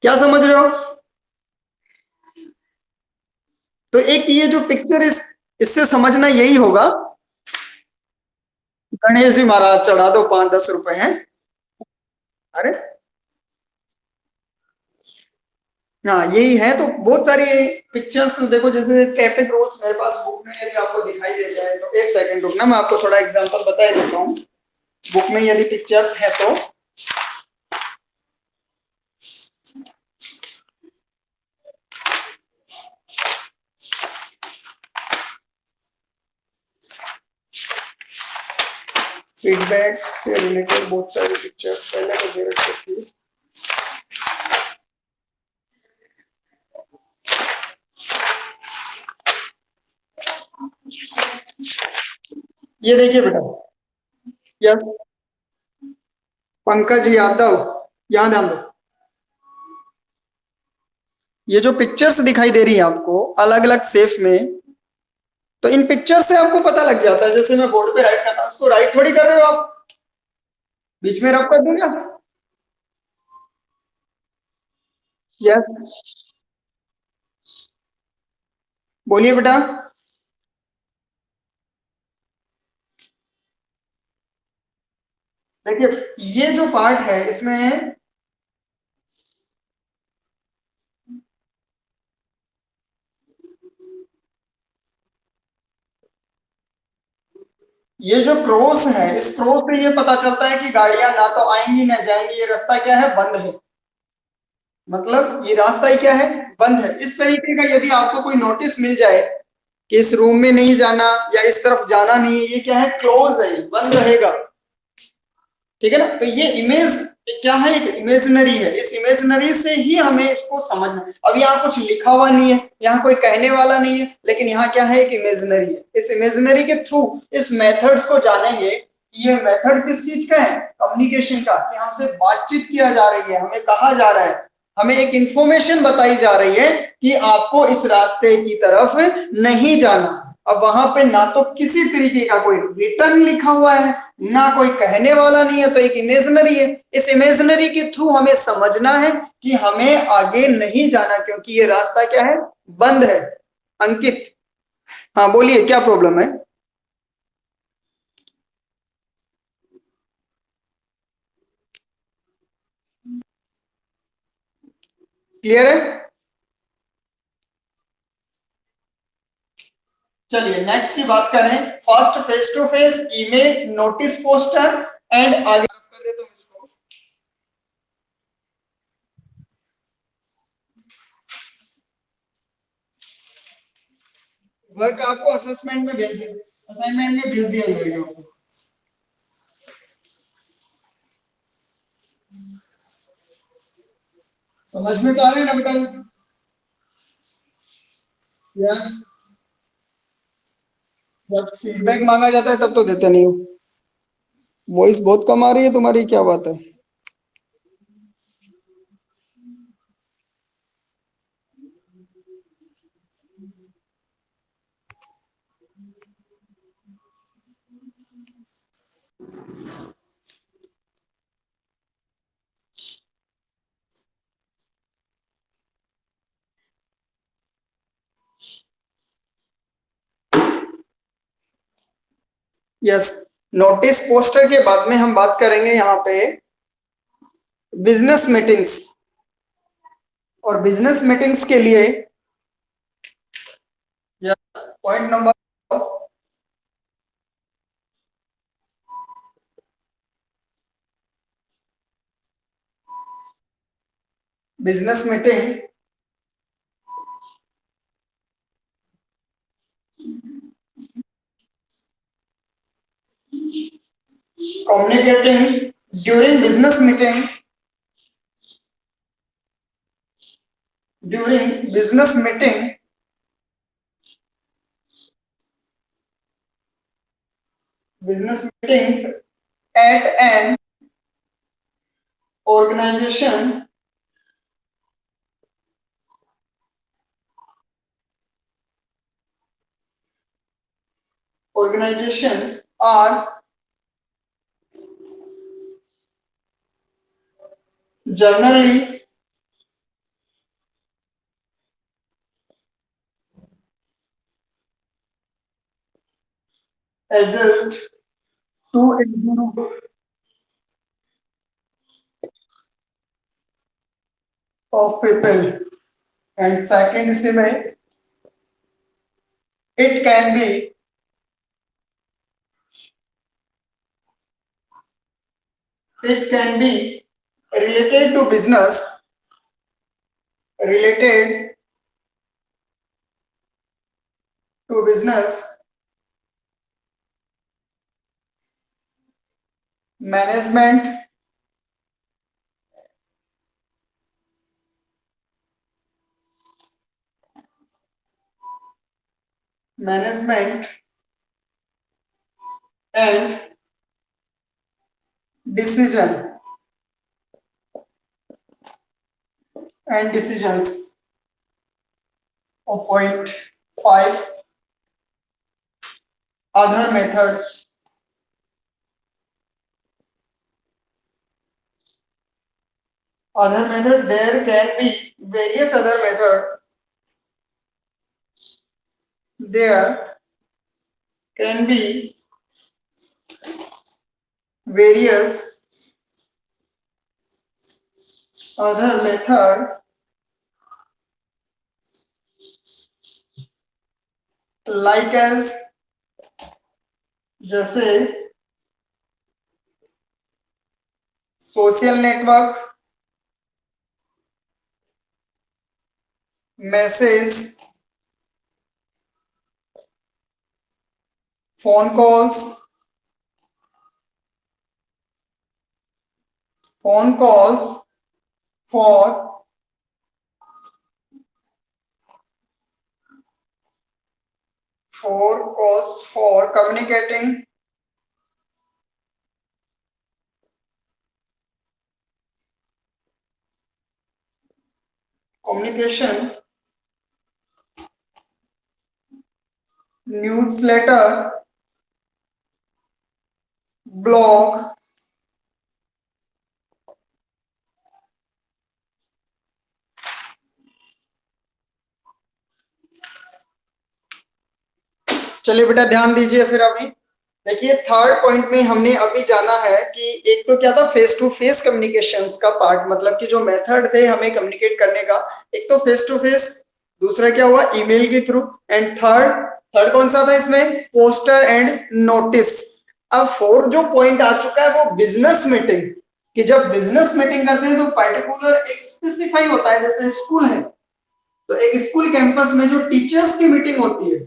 Speaker 2: क्या समझ रहे हो। तो एक ये जो पिक्चर इससे समझना यही होगा, गणेश जी महाराज चढ़ा दो 5-10 रुपए हैं। अरे हाँ यही है, तो बहुत सारी पिक्चर्स तो देखो, जैसे ट्रैफिक रूल्स मेरे पास बुक में यदि आपको दिखाई दे जाए तो एक सेकंड रुकना, मैं आपको थोड़ा एग्जांपल बता देता हूँ। बुक में यदि पिक्चर्स है तो फीडबैक से रिलेटेड बहुत सारी पिक्चर्स पहले तो दे रखी थी। ये देखिए बेटा, यस, पंकज यादव, यहाँ ध्यान दो। ये जो पिक्चर्स दिखाई दे रही है आपको अलग अलग सेफ में, तो इन पिक्चर से आपको पता लग जाता है, जैसे मैं बोर्ड पे राइट करता हूँ, उसको राइट थोड़ी कर रहे हो आप, बीच में रब कर दूंगा। यस, बोलिए बेटा। देखिए ये जो पार्ट है इसमें, ये जो क्रॉस है, इस क्रॉस पे ये पता चलता है कि गाड़ियां ना तो आएंगी ना जाएंगी, ये रास्ता क्या है, बंद है। मतलब ये रास्ता ही क्या है, बंद है। इस तरीके का यदि आपको कोई नोटिस मिल जाए कि इस रूम में नहीं जाना या इस तरफ जाना नहीं है, ये क्या है, क्लोज है, बंद रहेगा। ठीक है ना, तो ये इमेज क्या है, एक इमेजिनरी है, इस इमेजिनरी से ही हमें इसको समझना है। अब यहाँ कुछ लिखा हुआ नहीं है, यहाँ कोई कहने वाला नहीं है, लेकिन यहाँ क्या है, एक इमेजिनरी है। इस इमेजिनरी के थ्रू इस मेथड्स को जानेंगे। ये मेथड किस चीज का है, कम्युनिकेशन का, कि हमसे बातचीत किया जा रही है, हमें कहा जा रहा है, हमें एक इंफॉर्मेशन बताई जा रही है कि आपको इस रास्ते की तरफ नहीं जाना। अब वहां पे ना तो किसी तरीके का कोई रिटर्न लिखा हुआ है, ना कोई कहने वाला नहीं है, तो एक इमेजिनरी है। इस इमेजिनरी के थ्रू हमें समझना है कि हमें आगे नहीं जाना, क्योंकि ये रास्ता क्या है, बंद है। अंकित, हाँ बोलिए क्या प्रॉब्लम है। क्लियर है। चलिए नेक्स्ट की बात करें, first face to face, email, notice, poster and आगे कर देता हूं इसको। वर्क आपको असेसमेंट में भेज दिया, असाइनमेंट में भेज दिया जाएगा आपको। समझ में तो आ रहा है ना बेटा? यस। जब फीडबैक मांगा जाता है तब तो देते नहीं हो। वॉइस बहुत कम आ रही है तुम्हारी, क्या बात है? यस। नोटिस पोस्टर के बाद में हम बात करेंगे यहाँ पे बिजनेस मीटिंग्स। और बिजनेस मीटिंग्स के लिए point number, business meeting communicating during business meeting, during business meeting business meetings at an organization are generally addressed to a group of people, and second इसी में it can be related to business, related to business management, management and decision and decisions. Or point 5, other method. Other method, there can be various other method. There can be various other method like as, जैसे social network, message, phone calls for communicating communication, newsletter, blog, चलिए बेटा ध्यान दीजिए। फिर अभी देखिए third point में हमने अभी जाना है कि एक तो क्या था, फेस टू फेस कम्युनिकेशंस का पार्ट, मतलब कि जो मेथड थे हमें कम्युनिकेट करने का, एक तो फेस टू फेस, दूसरा क्या हुआ ईमेल के थ्रू, एंड थर्ड कौन सा था इसमें, पोस्टर एंड नोटिस। अब फोर्थ जो पॉइंट आ चुका है वो बिजनेस मीटिंग, कि जब बिजनेस मीटिंग करते हैं तो पर्टिकुलर एक स्पेसिफाई होता है, जैसे स्कूल है तो एक स्कूल कैंपस में जो टीचर्स की मीटिंग होती है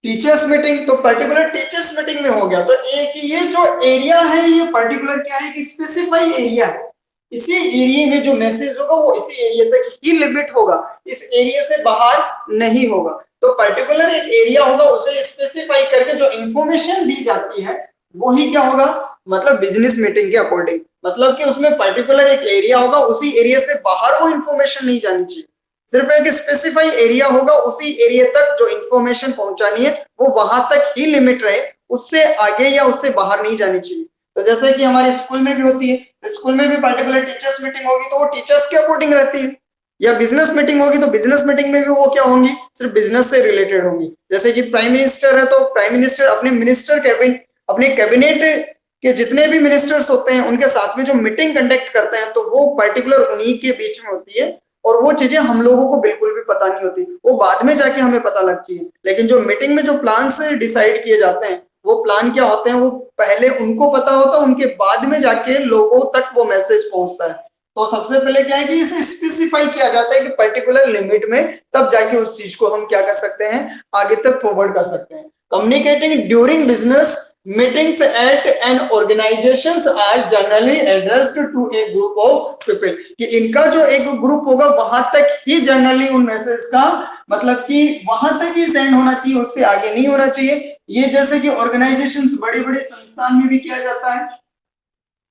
Speaker 2: टीचर्स मीटिंग, तो पर्टिकुलर टीचर्स मीटिंग में हो गया। तो एक ये जो एरिया है ये पर्टिकुलर क्या है कि स्पेसिफाई एरिया है। इसी एरिया में जो मैसेज होगा वो इसी एरिया तक ही लिमिट होगा, इस एरिया से बाहर नहीं होगा। तो पर्टिकुलर एक एरिया होगा, उसे स्पेसिफाई करके जो इंफॉर्मेशन दी जाती है वो ही क्या होगा, मतलब बिजनेस मीटिंग के अकॉर्डिंग, मतलब कि उसमें पर्टिकुलर एक एरिया होगा, उसी एरिया से बाहर वो इंफॉर्मेशन नहीं जानी चाहिए। सिर्फ एक स्पेसिफाई एरिया होगा, उसी एरिया तक जो इंफॉर्मेशन पहुंचानी है वो वहां तक ही लिमिट रहे, उससे आगे या उससे बाहर नहीं जानी चाहिए। तो जैसे कि हमारे स्कूल में भी होती है, स्कूल में भी पर्टिकुलर टीचर्स मीटिंग होगी तो वो टीचर्स के अकॉर्डिंग रहती है, या बिजनेस मीटिंग होगी तो बिजनेस मीटिंग में भी वो क्या होंगी, सिर्फ बिजनेस से रिलेटेड होंगी। जैसे कि प्राइम मिनिस्टर है तो प्राइम मिनिस्टर अपने मिनिस्टर कैबिनेट, अपने कैबिनेट के जितने भी मिनिस्टर्स होते हैं उनके साथ में जो मीटिंग कंडक्ट करते हैं तो वो पर्टिकुलर उन्हीं के बीच में होती है, और वो चीजें हम लोगों को बिल्कुल भी पता नहीं होती, वो बाद में जाके हमें पता लगती है। लेकिन जो मीटिंग में जो प्लान से डिसाइड किए जाते हैं वो प्लान क्या होते हैं वो पहले उनको पता होता है, उनके बाद में जाके लोगों तक वो मैसेज पहुंचता है। तो सबसे पहले क्या है कि इसे स्पेसिफाई किया जाता है कि पर्टिकुलर लिमिट में, तब जाके उस चीज को हम क्या कर सकते हैं, आगे तक फॉरवर्ड कर सकते हैं। Communicating during business meetings at an organizations are generally addressed to a group of people, कि इनका जो एक ग्रुप होगा वहां तक ही जनरली उन मैसेज का मतलब कि वहां तक ही सेंड होना चाहिए, उससे आगे नहीं होना चाहिए। ये जैसे कि ऑर्गेनाइजेशंस बड़ी बड़ी संस्थान में भी किया जाता है,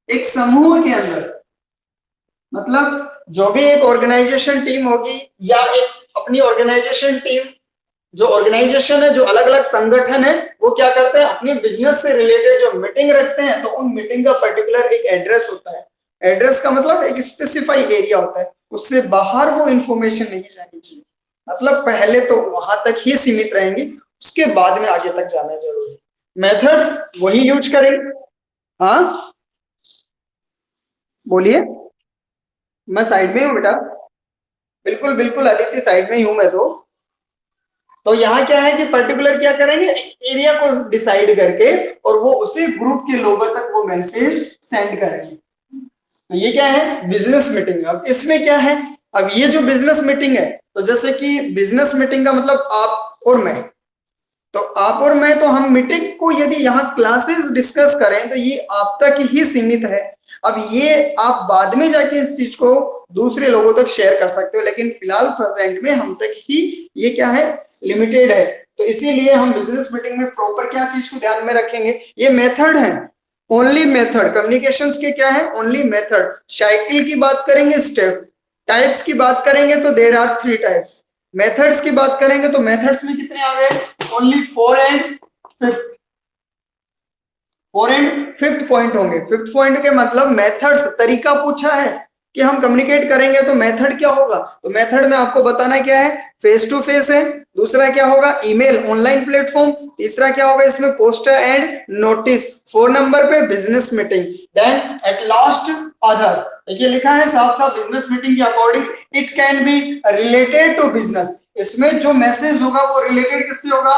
Speaker 2: एक समूह के अंदर, मतलब जो भी एक ऑर्गेनाइजेशन टीम होगी या एक अपनी ऑर्गेनाइजेशन टीम, जो ऑर्गेनाइजेशन है, जो अलग अलग संगठन है, वो क्या करते हैं अपनी बिजनेस से रिलेटेड जो मीटिंग रखते हैं तो उन मीटिंग का पर्टिकुलर एक एड्रेस होता है। एड्रेस का मतलब एक स्पेसिफाई एरिया होता है, उससे बाहर वो इंफॉर्मेशन नहीं जानी चाहिए। मतलब पहले तो वहां तक ही सीमित रहेंगे, उसके बाद में आगे तक जाना जरूरी है। मेथड्स वही यूज करेंगे। हाँ बोलिए। मैं साइड में हूँ बेटा, बिल्कुल बिल्कुल अदिति, साइड में ही हूं मैं तो यहाँ क्या है कि पर्टिकुलर क्या करेंगे, एरिया को डिसाइड करके और वो उसी ग्रुप के लोगों तक वो मैसेज सेंड करेंगे। तो ये क्या है, बिजनेस मीटिंग। अब इसमें क्या है, अब ये जो बिजनेस मीटिंग है, तो जैसे कि बिजनेस मीटिंग का मतलब आप और मैं, तो आप और मैं, तो हम मीटिंग को यदि यहाँ क्लासेस डिस्कस करें तो ये आप तक ही सीमित है। अब ये आप बाद में जाके इस चीज को दूसरे लोगों तक शेयर कर सकते हो, लेकिन फिलहाल प्रेजेंट में हम तक ही ये क्या है, लिमिटेड है। तो इसीलिए हम बिजनेस मीटिंग में प्रॉपर क्या चीज को ध्यान में रखेंगे, ये मेथड है, ओनली मेथड। कम्युनिकेशंस के क्या है, ओनली मेथड। साइकिल की बात करेंगे, स्टेप टाइप्स की बात करेंगे तो देर आर 3 टाइप्स। मेथड्स की बात करेंगे तो मेथड्स में कितने आ गए, only 4 and 5th, 4 and 5th point होंगे। 5th पॉइंट के मतलब मेथड्स, तरीका पूछा है कि हम कम्युनिकेट करेंगे तो मेथड क्या होगा, तो मेथड में आपको बताना क्या है, फेस टू फेस है, दूसरा क्या होगा ईमेल ऑनलाइन प्लेटफॉर्म, तीसरा क्या होगा इसमें पोस्टर एंड नोटिस, 4 नंबर पे business meeting, then at last other. देखिए लिखा है साफ साफ बिजनेस मीटिंग के according it can be related to business. इसमें जो मैसेज होगा वो रिलेटेड किससे होगा,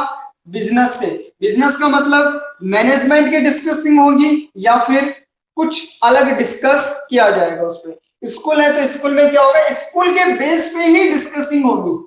Speaker 2: बिजनेस से। बिजनेस का मतलब मैनेजमेंट की डिस्कसिंग होगी या फिर कुछ अलग डिस्कस किया जाएगा उस पर। स्कूल है तो स्कूल में क्या होगा, स्कूल के बेस पे ही डिस्कसिंग होगी।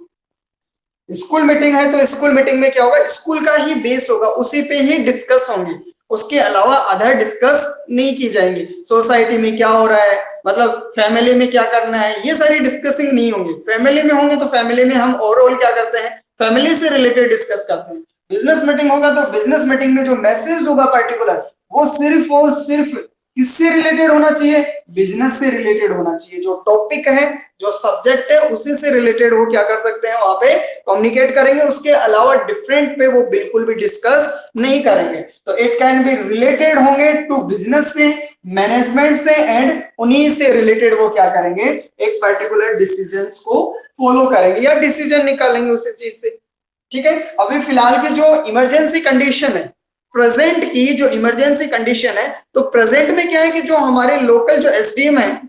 Speaker 2: स्कूल मीटिंग है तो स्कूल मीटिंग में क्या होगा, स्कूल का ही बेस होगा, उसी पे ही डिस्कस होंगी, उसके अलावा अदर डिस्कस नहीं की जाएंगी। सोसाइटी में क्या हो रहा है, मतलब फैमिली में क्या करना है, ये सारी डिस्कसिंग नहीं होंगी। फैमिली में होंगे तो फैमिली में हम ओवरऑल क्या करते हैं, फैमिली से रिलेटेड डिस्कस करते हैं। बिजनेस मीटिंग होगा तो बिजनेस मीटिंग में जो मैसेज होगा पर्टिकुलर, वो सिर्फ और सिर्फ किससे रिलेटेड होना चाहिए, बिजनेस से रिलेटेड होना चाहिए। जो टॉपिक है, जो सब्जेक्ट है, उसी से रिलेटेड वो क्या कर सकते हैं, वहां पे कम्युनिकेट करेंगे, उसके अलावा डिफरेंट पे वो बिल्कुल भी डिस्कस नहीं करेंगे। तो इट कैन बी रिलेटेड होंगे टू बिजनेस से, मैनेजमेंट से, एंड उन्हीं से रिलेटेड वो क्या करेंगे, एक पर्टिकुलर डिसीजंस को फॉलो करेंगे या डिसीजन निकालेंगे उसी चीज से। ठीक है, अभी फिलहाल की जो इमरजेंसी कंडीशन है, प्रेजेंट की जो इमरजेंसी कंडीशन है, तो प्रेजेंट में क्या है कि जो हमारे लोकल जो एसडीएम है,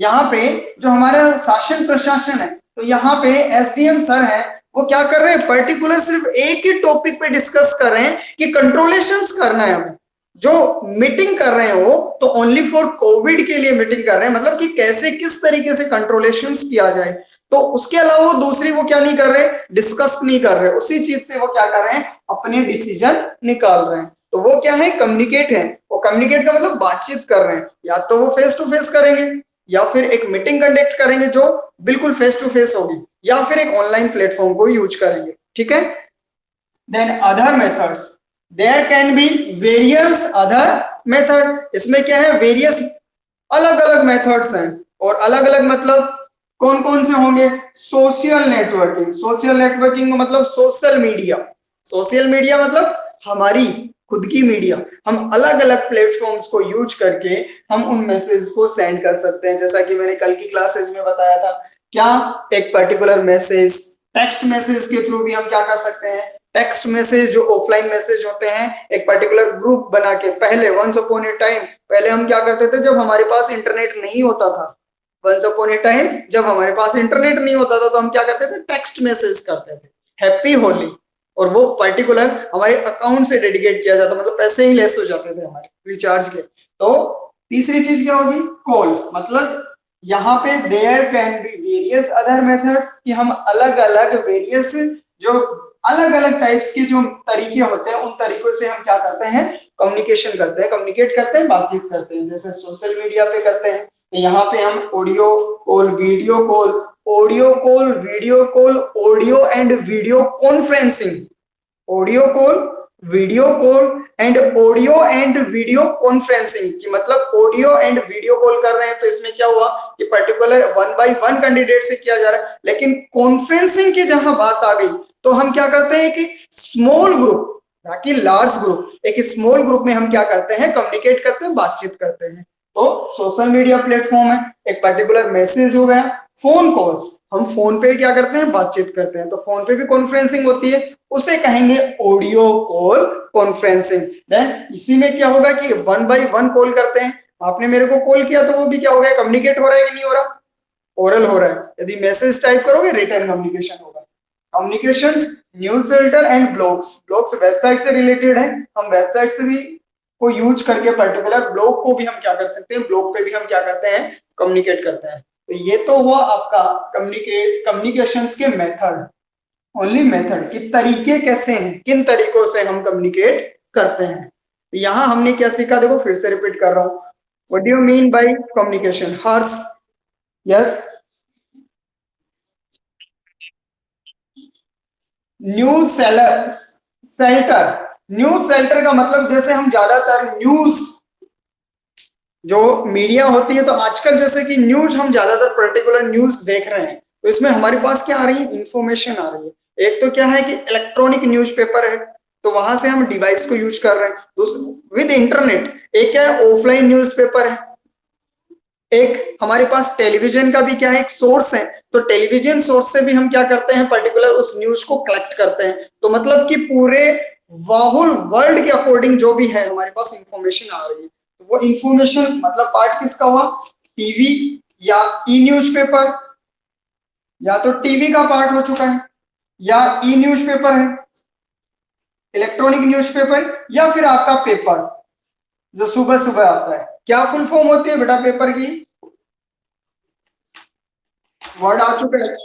Speaker 2: यहाँ पे जो हमारा शासन प्रशासन है, तो यहाँ पे एसडीएम सर है, वो क्या कर रहे हैं, पर्टिकुलर सिर्फ एक ही टॉपिक पे डिस्कस कर रहे हैं कि कंट्रोलेशंस करना है हमें। जो मीटिंग कर रहे हैं वो तो ओनली फॉर कोविड के लिए मीटिंग कर रहे हैं, मतलब कि कैसे किस तरीके से कंट्रोलेशंस किया जाए। तो उसके अलावा वो दूसरी वो क्या नहीं कर रहे, डिस्कस नहीं कर रहे, उसी चीज से वो क्या कर रहे हैं, अपने डिसीजन निकाल रहे हैं। तो वो क्या है, कम्युनिकेट है। वो कम्युनिकेट का मतलब बातचीत कर रहे हैं, या तो वो फेस टू फेस करेंगे, या फिर एक मीटिंग कंडक्ट करेंगे जो बिल्कुल फेस टू फेस होगी, या फिर एक ऑनलाइन प्लेटफॉर्म को यूज करेंगे। ठीक है। Then other methods, there can be various other method. इसमें क्या है, वेरियस अलग अलग मेथड्स हैं, और अलग अलग मतलब कौन कौन से होंगे, सोशल नेटवर्किंग। सोशल नेटवर्किंग का मतलब सोशल मीडिया। सोशल मीडिया मतलब हमारी खुद की मीडिया। हम अलग अलग प्लेटफॉर्म्स को यूज करके हम उन मैसेज को सेंड कर सकते हैं। जैसा कि मैंने कल की क्लासेस में बताया था, क्या एक पर्टिकुलर मैसेज टेक्स्ट मैसेज के थ्रू भी हम क्या कर सकते हैं, टेक्स्ट मैसेज जो ऑफलाइन मैसेज होते हैं, एक पर्टिकुलर ग्रुप बना के, पहले वंस अपॉन ए टाइम, पहले हम क्या करते थे जब हमारे पास इंटरनेट नहीं होता था, वंस अपॉन ए टाइम जब हमारे पास इंटरनेट नहीं होता था, तो हम क्या करते थे, टेक्स्ट मैसेज करते थे, हैप्पी होली, और वो पर्टिकुलर हमारे अकाउंट से डेडिकेट किया जाता, मतलब पैसे ही लेस हो जाते थे हमारे रिचार्ज के। तो तीसरी चीज क्या होगी, कॉल। मतलब यहाँ पे there can be various other methods, कि हम अलग अलग वेरियस जो अलग अलग टाइप्स के जो तरीके होते हैं, उन तरीकों से हम क्या करते हैं, कम्युनिकेशन करते हैं, कम्युनिकेट करते हैं, बातचीत करते हैं। जैसे सोशल मीडिया पे करते हैं, तो यहाँ पे हम audio call, video call, audio call, video call, audio and video conferencing, audio call, video call and audio and video conferencing, की मतलब ऑडियो एंड वीडियो कॉल कर रहे हैं, तो इसमें क्या हुआ कि पर्टिकुलर 1 by 1 कैंडिडेट से किया जा रहा है। लेकिन कॉन्फ्रेंसिंग की जहां बात आ गई, तो हम क्या करते हैं कि स्मॉल ग्रुप, ना कि लार्ज ग्रुप, एक स्मॉल ग्रुप में हम क्या करते हैं, कम्युनिकेट करते हैं, बातचीत करते हैं। तो सोशल मीडिया प्लेटफॉर्म है, एक पर्टिकुलर मैसेज हो गया। फोन कॉल्स, हम फोन पे क्या करते हैं, बातचीत करते हैं, तो फोन पे भी कॉन्फ्रेंसिंग होती है, उसे कहेंगे ऑडियो कॉल कॉन्फ्रेंसिंग। देन इसी में क्या होगा कि 1 by 1 कॉल करते हैं, आपने मेरे को कॉल किया तो वो भी क्या हो गया, कम्युनिकेट हो रहा है कि नहीं हो रहा, ओरल हो रहा है। यदि मैसेज टाइप करोगे, रिटर्न कम्युनिकेशन होगा। Communications, news filter and blogs. Blogs website से रिलेटेड है, हम वेबसाइट से भी को यूज करके पर्टिकुलर ब्लॉग को भी हम क्या कर सकते हैं, ब्लॉग पे भी हम क्या करते हैं, कम्युनिकेट करते हैं। तो ये तो हुआ आपका कम्युनिकेशंस के मेथड, ओनली मेथड कि तरीके कैसे हैं, किन तरीकों से हम कम्युनिकेट करते हैं। यहां हमने क्या सीखा, देखो फिर से रिपीट कर रहा हूं, what do you mean by communication, Harsh? Yes. News seller, shelter. News shelter का मतलब जैसे हम ज्यादातर न्यूज जो मीडिया होती है, तो आजकल जैसे कि न्यूज हम ज्यादातर पर्टिकुलर न्यूज देख रहे हैं, तो इसमें हमारे पास क्या आ रही है, इंफॉर्मेशन आ रही है। एक तो क्या है कि इलेक्ट्रॉनिक न्यूज़पेपर है, तो वहां से हम डिवाइस को यूज कर रहे हैं विद इंटरनेट। एक क्या है, ऑफलाइन न्यूज़पेपर है। एक हमारे पास टेलीविजन का भी क्या है, एक सोर्स है, तो टेलीविजन सोर्स से भी हम क्या करते हैं, पर्टिकुलर उस न्यूज को कलेक्ट करते हैं। तो मतलब कि पूरे वाहुल वर्ल्ड के अकॉर्डिंग जो भी है हमारे पास इंफॉर्मेशन आ रही है, तो वो इंफॉर्मेशन मतलब पार्ट किसका हुआ, टीवी या ई न्यूज़पेपर, या तो टीवी का पार्ट हो चुका है, या ई न्यूज़पेपर है, इलेक्ट्रॉनिक न्यूज़पेपर, या फिर आपका पेपर जो सुबह सुबह आता है। क्या फुल फॉर्म होती है बेटा पेपर की, वर्ड आ चुका है,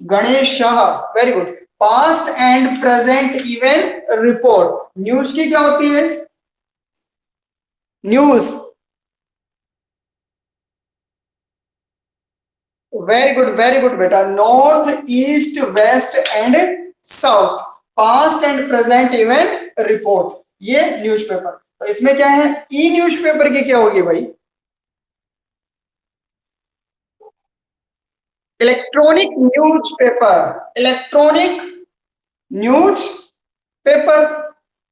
Speaker 2: Ganesh Shah, very good. Past and present event report. News की क्या होती है, न्यूज, वेरी गुड बेटा, north east west and south, past and present event report, ये न्यूज़पेपर। तो इसमें क्या है, ई न्यूज़पेपर की क्या होगी भाई, electronic newspaper, electronic news paper,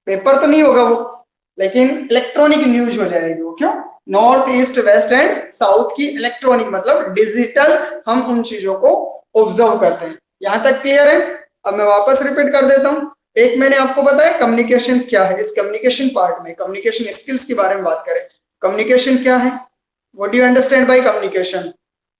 Speaker 2: paper तो नहीं होगा वो, लेकिन इलेक्ट्रॉनिक न्यूज हो जाएगी वो। क्यों, north east west and south की इलेक्ट्रॉनिक मतलब डिजिटल, हम उन चीजों को ऑब्जर्व करते हैं। यहां तक क्लियर है? अब मैं वापस रिपीट कर देता हूं। एक मैंने आपको बताया कम्युनिकेशन क्या है, इस कम्युनिकेशन पार्ट में कम्युनिकेशन स्किल्स के बारे में बात करें। कम्युनिकेशन क्या है, what do you understand by communication,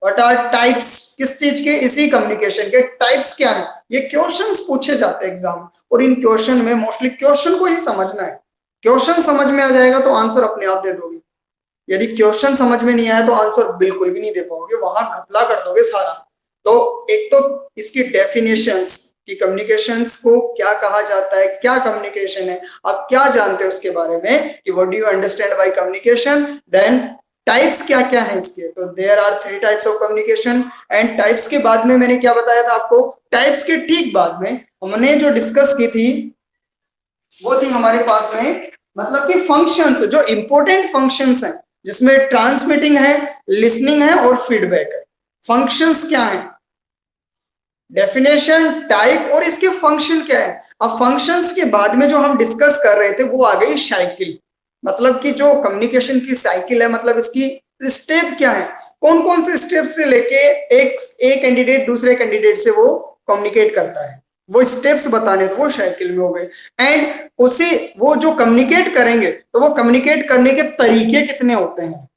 Speaker 2: what are types, किस चीज के, इसी कम्युनिकेशन के टाइप्स क्या है, ये क्वेश्चंस पूछे जाते हैं एग्जाम, और इन क्वेश्चन में मोस्टली क्वेश्चन को ही समझना है। क्वेश्चन समझ में आ जाएगा तो आंसर अपने आप दे दोगे। यदि क्वेश्चन समझ में नहीं आया तो आंसर बिल्कुल भी नहीं दे पाओगे, वहां घपला कर दोगे सारा। तो एक तो इसकी डेफिनेशंस कि कम्युनिकेशंस को क्या कहा जाता है, क्या कम्युनिकेशन है, आप क्या जानते हो उसके बारे में कि what do you understand by communication. Then types क्या क्या है इसके, तो there are 3 types of communication. And types के बाद में मैंने क्या बताया था आपको, टाइप्स के ठीक बाद में हमने जो डिस्कस की थी वो थी हमारे पास में, मतलब कि फंक्शंस, जो इंपॉर्टेंट फंक्शंस हैं जिसमें ट्रांसमिटिंग है, लिसनिंग है और फीडबैक है। फंक्शंस क्या है, डेफिनेशन, टाइप और इसके फंक्शन क्या है। अब फंक्शंस के बाद में जो हम डिस्कस कर रहे थे वो आ गई साइकिल, मतलब कि जो कम्युनिकेशन की साइकिल है, मतलब इसकी स्टेप क्या है, कौन कौन से स्टेप से लेके एक कैंडिडेट दूसरे कैंडिडेट से वो कम्युनिकेट करता है, वो स्टेप्स बताने तो वो साइकिल में हो गए। एंड उसे वो जो कम्युनिकेट करेंगे तो वो कम्युनिकेट करने के तरीके कितने होते हैं,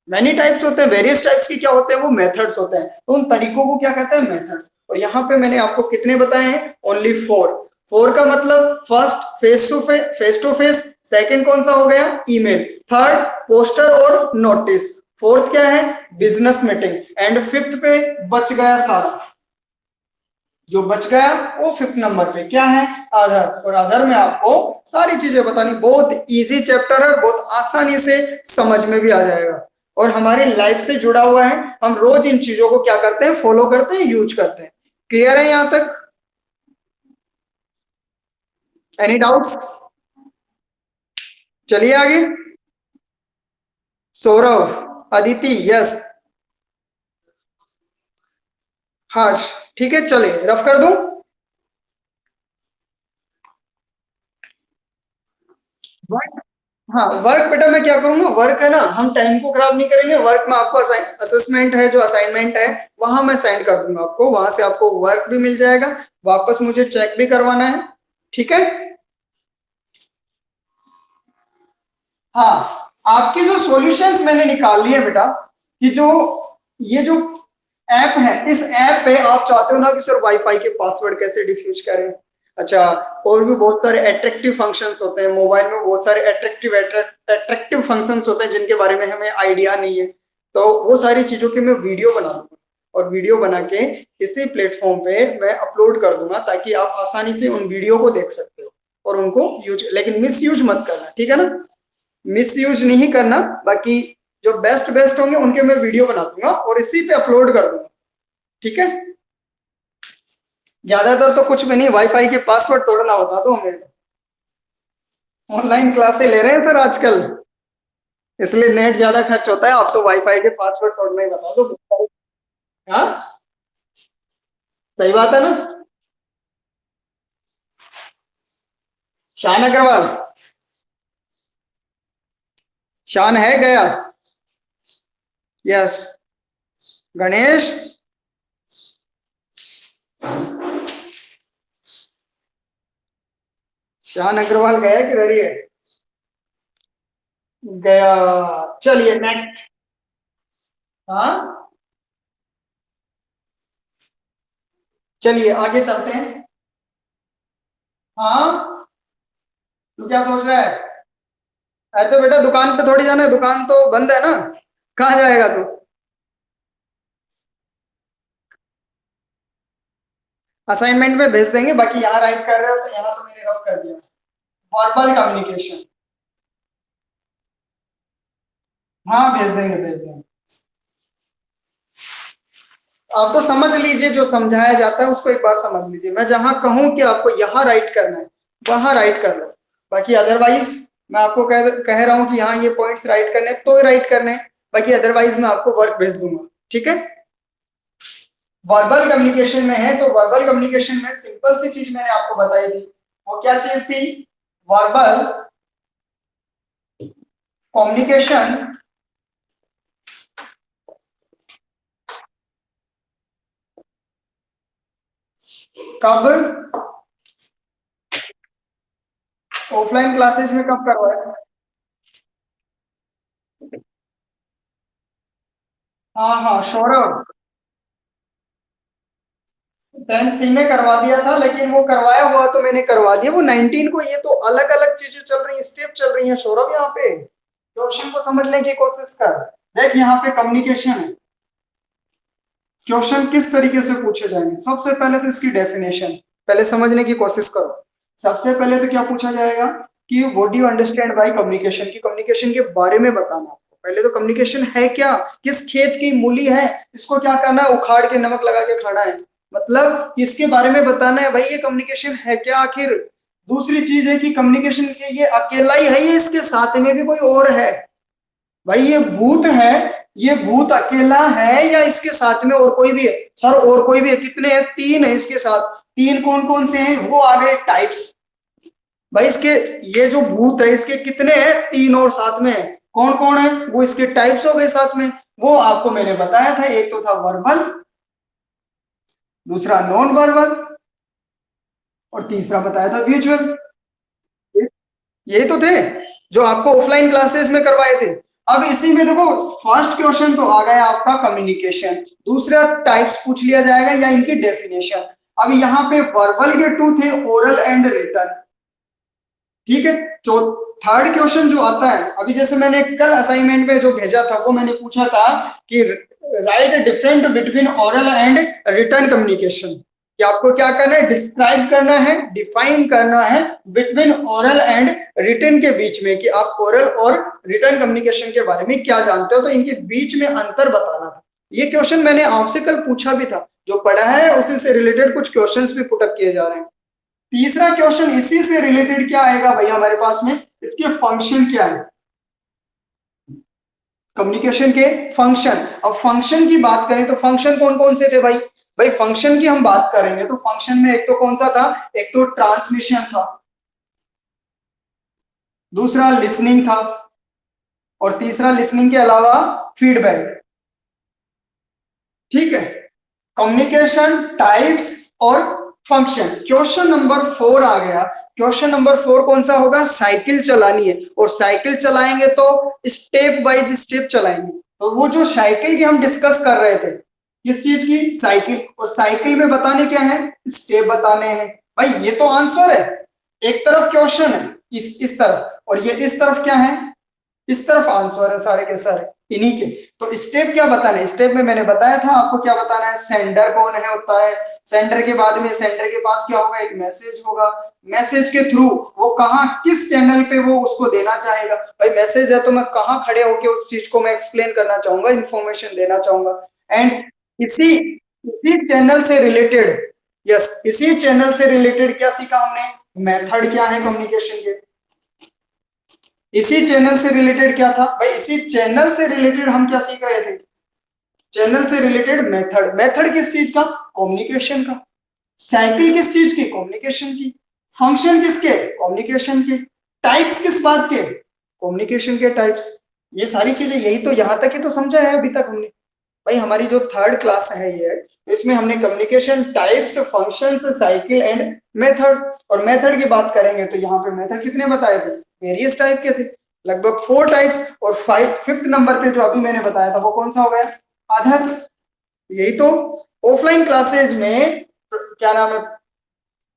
Speaker 2: मैनी टाइप्स होते हैं, वेरियस टाइप्स के क्या होते हैं, वो मेथड्स होते हैं, तो उन तरीकों को क्या कहते हैं, मेथड्स। और यहाँ पे मैंने आपको कितने बताए हैं, ओनली 4। 4 का मतलब first face to face, second कौन सा हो गया, ईमेल, थर्ड पोस्टर और नोटिस, फोर्थ क्या है, बिजनेस मीटिंग, एंड फिफ्थ पे बच गया सारा, जो बच गया वो फिफ्थ नंबर पे क्या है, आधार। और आधार में आपको सारी चीजें बतानी, बहुत इजी चैप्टर है, बहुत आसानी से समझ में भी आ जाएगा और हमारी लाइफ से जुड़ा हुआ है, हम रोज इन चीजों को क्या करते हैं, फॉलो करते हैं, यूज करते हैं। क्लियर है यहां तक, एनी डाउट्स। चलिए आगे, सौरभ, अदिति, यस, हर्ष, ठीक है, चलिए रफ कर दूं। वर्क, हाँ वर्क बेटा मैं क्या करूंगा, वर्क है ना, हम टाइम को खराब नहीं करेंगे, वर्क में आपको असेसमेंट है, जो असाइनमेंट है वहां मैं सेंड कर दूंगा आपको, वहां से आपको वर्क भी मिल जाएगा, वापस मुझे चेक भी करवाना है, ठीक है। हाँ, आपके जो सॉल्यूशंस मैंने निकाल लिए बेटा, कि जो ये जो ऐप है, इस ऐप पे आप चाहते हो ना कि सर वाईफाई के पासवर्ड कैसे डिफ्यूज करें, अच्छा, और भी बहुत सारे अट्रैक्टिव फंक्शंस होते हैं मोबाइल में, बहुत सारे अट्रैक्टिव फंक्शंस होते हैं जिनके बारे में हमें आइडिया नहीं है, तो वो सारी चीजों की मैं वीडियो बना लूंगा और वीडियो बना के इसी प्लेटफॉर्म पे मैं अपलोड कर दूंगा, ताकि आप आसानी से उन वीडियो को देख सकते हो और उनको यूज, लेकिन मिस यूज मत करना, ठीक है ना, मिस यूज नहीं करना। बाकी जो बेस्ट बेस्ट होंगे उनके मैं वीडियो बना दूंगा और इसी पे अपलोड कर दूंगा, ठीक है। ज्यादातर तो कुछ भी नहीं, वाईफाई के पासवर्ड तोड़ना होता तो हमें, ऑनलाइन क्लासें ले रहे हैं सर आजकल, इसलिए नेट ज्यादा खर्च होता है, आप तो वाईफाई के पासवर्ड तोड़ना ही बता दो। हाँ, सही बात है ना। शान अग्रवाल, शान है गया, यस, गणेश, शान अग्रवाल गया किधर ही है, गया, चलिए नेक्स्ट। हाँ, चलिए आगे चलते हैं। हाँ, तू क्या सोच रहा है, अरे तो बेटा दुकान पे थोड़ी जाना है, दुकान तो बंद है ना, कहाँ जाएगा तू। असाइनमेंट में भेज देंगे, बाकी यहाँ राइट कर रहे हो तो यहाँ तो मैंने रफ कर दिया, वर्बल कम्युनिकेशन, हाँ भेज देंगे भेज देंगे। आप तो समझ लीजिए, जो समझाया जाता है उसको एक बार समझ लीजिए, मैं जहां कहूं कि आपको यहाँ राइट करना है वहां राइट कर लो, बाकी अदरवाइज मैं आपको कह रहा हूं कि यहाँ ये पॉइंट्स राइट करने हैं, तो राइट करने हैं, बाकी अदरवाइज मैं आपको वर्क भेज दूंगा, ठीक है। वर्बल कम्युनिकेशन में है, तो वर्बल कम्युनिकेशन में सिंपल सी चीज मैंने आपको बताई थी, वो क्या चीज थी, वर्बल कम्युनिकेशन कब, ऑफलाइन क्लासेज में कब करवाया, हाँ हाँ सौरभ, 10 सी में करवा दिया था, लेकिन वो करवाया हुआ तो मैंने करवा दिया, वो 19 को, ये तो अलग अलग चीजें चल रही हैं, स्टेप चल रही हैं सौरभ यहाँ पे, क्वेश्चन को समझने की कोशिश कर। देख यहाँ पे कम्युनिकेशन है, क्वेश्चन किस तरीके से पूछे जाएंगे। सबसे पहले तो इसकी डेफिनेशन पहले समझने की कोशिश करो। सबसे पहले तो क्या पूछा जाएगा कि what do you understand by communication, की कम्युनिकेशन के बारे में बताना आपको। पहले तो कम्युनिकेशन है क्या, किस खेत की मूली है, इसको क्या करना है, उखाड़ के नमक लगा के खाना है, मतलब इसके बारे में बताना है भाई ये कम्युनिकेशन है क्या आखिर। दूसरी चीज है कि कम्युनिकेशन के ये अकेला ही है, ये इसके साथ में भी कोई और है। भाई ये भूत है, ये भूत अकेला है या इसके साथ में और कोई भी है। सर और कोई भी है, कितने हैं, 3 है इसके साथ। 3 कौन कौन से हैं, वो आ गए टाइप्स। भाई इसके ये जो भूत है इसके कितने हैं, 3 और साथ में है। कौन कौन है, वो इसके टाइप्स हो गए साथ में। वो आपको मैंने बताया था, एक तो था वर्बल, दूसरा नॉन वर्बल, और तीसरा बताया था विजुअल। ये तो थे जो आपको ऑफलाइन क्लासेस में करवाए थे। अब इसी में देखो फर्स्ट क्वेश्चन तो आ गया आपका कम्युनिकेशन, दूसरा टाइप्स पूछ लिया जाएगा या इनकी डेफिनेशन। अब यहाँ पे वर्बल के 2 थे, ओरल एंड रिटन, ठीक है। जो थर्ड क्वेश्चन जो आता है, अभी जैसे मैंने कल असाइनमेंट में जो भेजा था वो मैंने पूछा था कि write different between oral and written communication, कि आपको क्या करना है, डिस्क्राइब करना है, डिफाइन करना है बिटवीन ओरल एंड रिटन के बीच में, कि आप ओरल और रिटन कम्युनिकेशन के बारे में क्या जानते हो, तो इनके बीच में अंतर बताना था। ये क्वेश्चन मैंने आपसे कल पूछा भी था, जो पढ़ा है उसी से रिलेटेड कुछ क्वेश्चंस भी पुटअप किए जा रहे हैं। तीसरा क्वेश्चन इसी से रिलेटेड क्या आएगा भैया हमारे पास में, इसके फंक्शन क्या है, कम्युनिकेशन के फंक्शन। अब फंक्शन की बात करें तो फंक्शन कौन कौन से थे भाई, भाई फंक्शन की हम बात करेंगे तो फंक्शन में एक तो कौन सा था, एक तो ट्रांसमिशन था, दूसरा लिसनिंग था, और तीसरा लिसनिंग के अलावा फीडबैक, ठीक है। कम्युनिकेशन टाइप्स और फंक्शन। क्वेश्चन नंबर 4 आ गया। क्वेश्चन नंबर 4 कौन सा होगा, साइकिल चलानी है, और साइकिल चलाएंगे तो स्टेप बाय स्टेप चलाएंगे। तो वो जो साइकिल की हम डिस्कस कर रहे थे, किस चीज की, साइकिल, और साइकिल में बताने क्या है, स्टेप बताने हैं। भाई ये तो आंसर है, एक तरफ क्वेश्चन है इस तरफ, और ये इस तरफ क्या है, इस तरफ आंसर है सारे के सारे इन्हीं के। तो स्टेप क्या बताना है, स्टेप में मैंने बताया था आपको क्या बताना है, सेंडर कौन है होता है, सेंडर के बाद में सेंडर के पास क्या होगा, एक मैसेज होगा, मैसेज के थ्रू वो कहाँ किस चैनल पे वो उसको देना चाहेगा। भाई मैसेज है तो मैं कहाँ खड़े होके उस चीज को मैं एक्सप्लेन करना चाहूंगा, इंफॉर्मेशन देना चाहूंगा। एंड इसी इसी चैनल से रिलेटेड, यस इसी चैनल से रिलेटेड क्या सीखा हमने, मेथड क्या है कम्युनिकेशन के। इसी चैनल से रिलेटेड क्या था भाई, इसी चैनल से रिलेटेड हम क्या सीख रहे थे, चैनल से रिलेटेड मेथड। मेथड किस चीज का, कम्युनिकेशन का। साइकिल किस चीज की, कम्युनिकेशन की। फंक्शन किसके, कम्युनिकेशन के। टाइप्स किस बात के, कम्युनिकेशन के टाइप्स। ये सारी चीजें, यही तो यहां तक ही तो समझा है अभी तक हमने। भाई हमारी जो थर्ड क्लास है ये, इसमें हमने communication types, functions, cycle and method. और मेथड की बात करेंगे तो यहाँ पे मेथड कितने बताए थे, वेरियस टाइप के थे, लगभग 4 टाइप्स। और 5th नंबर पे जो अभी मैंने बताया था वो कौन सा हो गया, आधार। यही तो ऑफलाइन क्लासेस में, क्या नाम है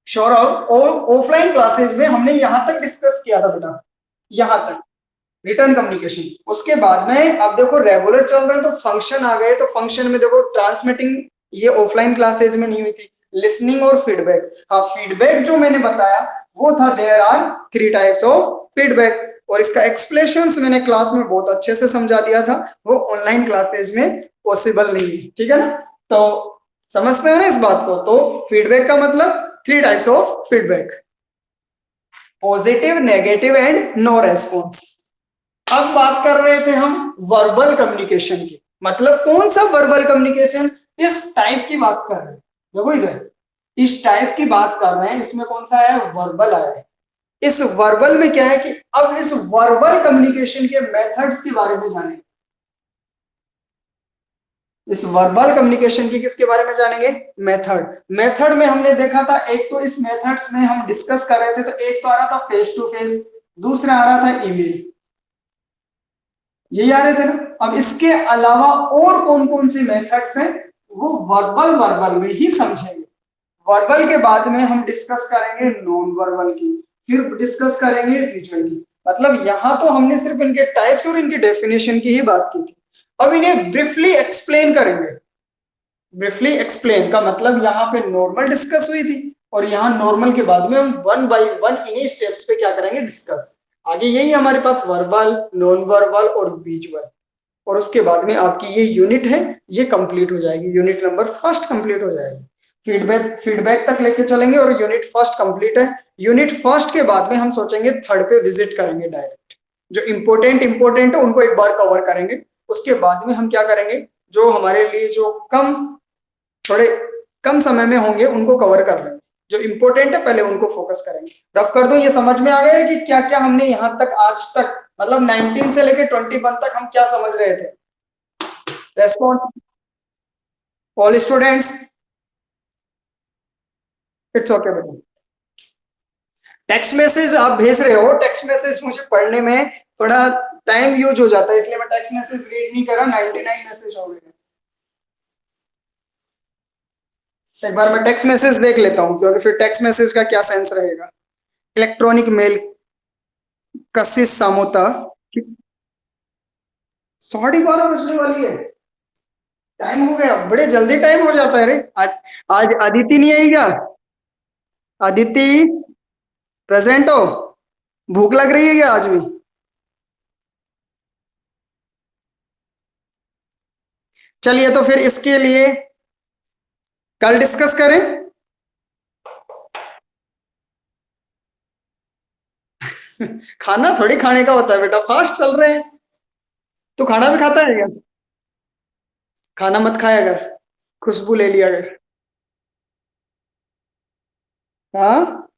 Speaker 2: सौरभ, और ऑफलाइन क्लासेस में हमने यहां तक डिस्कस किया था बेटा, यहां तक रिटर्न कम्युनिकेशन। उसके बाद में अब देखो रेगुलर चल रहे हैं तो फंक्शन आ गए। तो फंक्शन में देखो ट्रांसमिटिंग, ये ऑफलाइन क्लासेस में नहीं हुई थी, लिसनिंग और फीडबैक। हाँ फीडबैक जो मैंने बताया वो था, there are 3 types of feedback, और इसका एक्सप्लेनेशंस मैंने क्लास में बहुत अच्छे से समझा दिया था, वो ऑनलाइन क्लासेस में पॉसिबल नहीं है, ठीक है ना। तो समझते हो ना इस बात को। तो फीडबैक का मतलब 3 types of feedback, positive, negative and no response. अब बात कर रहे थे हम वर्बल कम्युनिकेशन की, मतलब कौन सा वर्बल कम्युनिकेशन, इस टाइप की बात कर रहे हैं। देखो इधर इस टाइप की बात कर रहे हैं, इसमें कौन सा है, वर्बल आया है। इस वर्बल में क्या है कि अब इस वर्बल कम्युनिकेशन के मेथड्स के बारे में जानेंगे। इस वर्बल कम्युनिकेशन की किसके बारे में जानेंगे, मेथड। मेथड में हमने देखा था, एक तो इस मेथड्स में हम डिस्कस कर रहे थे, तो एक तो आ रहा था फेस टू फेस, दूसरा आ रहा था ईमेल, यही आ रहे थे ना। अब इसके अलावा और कौन कौन सी मेथड्स हैं वो वर्बल में ही समझेंगे। वर्बल के बाद में हम डिस्कस करेंगे नॉन वर्बल की, फिर डिस्कस करेंगे विजुअल की। मतलब यहां तो हमने सिर्फ इनके टाइप्स और इनकी डेफिनेशन की ही बात की थी। अब इन्हें ब्रीफली एक्सप्लेन करेंगे। ब्रीफली एक्सप्लेन का मतलब यहाँ पे नॉर्मल डिस्कस हुई थी, और यहाँ नॉर्मल के बाद में हम वन बाय वन इन्हीं स्टेप्स पे क्या करेंगे, डिस्कस। आगे यही हमारे पास वर्बल, नॉन वर्बल और विजुअल, और उसके बाद में आपकी ये यूनिट है, ये कंप्लीट हो जाएगी, यूनिट नंबर फर्स्ट कंप्लीट हो जाएगी। फीडबैक फीडबैक तक लेके चलेंगे, और यूनिट फर्स्ट कंप्लीट है। यूनिट फर्स्ट के बाद में हम सोचेंगे थर्ड पे विजिट करेंगे डायरेक्ट। जो इंपॉर्टेंट है उनको एक बार कवर करेंगे। उसके बाद में हम क्या करेंगे, जो हमारे लिए जो थोड़े कम समय में होंगे उनको कवर कर लेंगे। जो इंपॉर्टेंट है पहले उनको फोकस करेंगे। रफ कर दो, ये समझ में आ गया है कि क्या क्या हमने यहां तक आज तक, मतलब 19 से लेके 21 तक हम क्या समझ रहे थे। Response, all students, it's okay बेटा। टेक्स्ट मैसेज आप भेज रहे हो, टेक्स्ट मैसेज मुझे पढ़ने में थोड़ा टाइम यूज हो जाता है, इसलिए मैं टेक्स्ट मैसेज रीड नहीं करा। 99 मैसेज हो गए। एक बार मैं टेक्स्ट मैसेज देख लेता हूँ, क्योंकि फिर टेक्स्ट मैसेज का क्या सेंस रहेगा। इलेक्ट्रॉनिक मेल, कशिश सामोता, 12:30 बजने वाली है। टाइम हो गया, बड़े जल्दी टाइम हो जाता है रे। आज आज अदिति नहीं आई क्या? अदिति, प्रेजेंट हो? भूख लग रही है क्या आज भी? चलिए तो फिर इसके लिए कल डिस्कस करें। खाना थोड़ी खाने का होता है बेटा, फास्ट चल रहे हैं। तो खाना भी खाता है क्या? खाना मत खाया कर, खुशबू ले लिया कर। हाँ,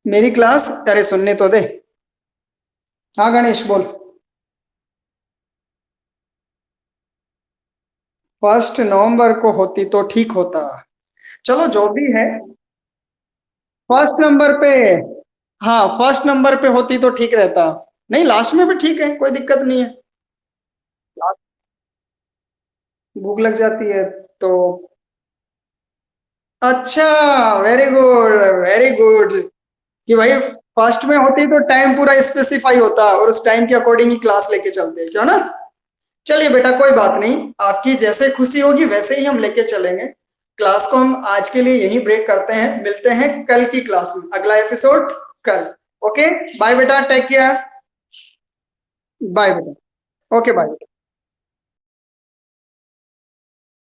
Speaker 2: मेरी क्लास, अरे सुनने तो दे। हाँ गणेश बोल। 1 नवंबर को होती तो ठीक होता। चलो जो भी है, 1 नंबर पे, हाँ 1 नंबर पे होती तो ठीक रहता। नहीं, लास्ट में भी ठीक है, कोई दिक्कत नहीं है। भूख लग जाती है तो, अच्छा, वेरी गुड, वेरी गुड। कि भाई फर्स्ट में होती तो टाइम पूरा स्पेसिफाई होता, और उस टाइम के अकॉर्डिंग ही क्लास लेके चलते, क्यों ना। चलिए बेटा, कोई बात नहीं, आपकी जैसे खुशी होगी वैसे ही हम लेके चलेंगे। क्लास को हम आज के लिए यही ब्रेक करते हैं, मिलते हैं कल की क्लास में, अगला एपिसोड कल। ओके, बाय बेटा, टेक केयर। बाय बेटा। Okay bye.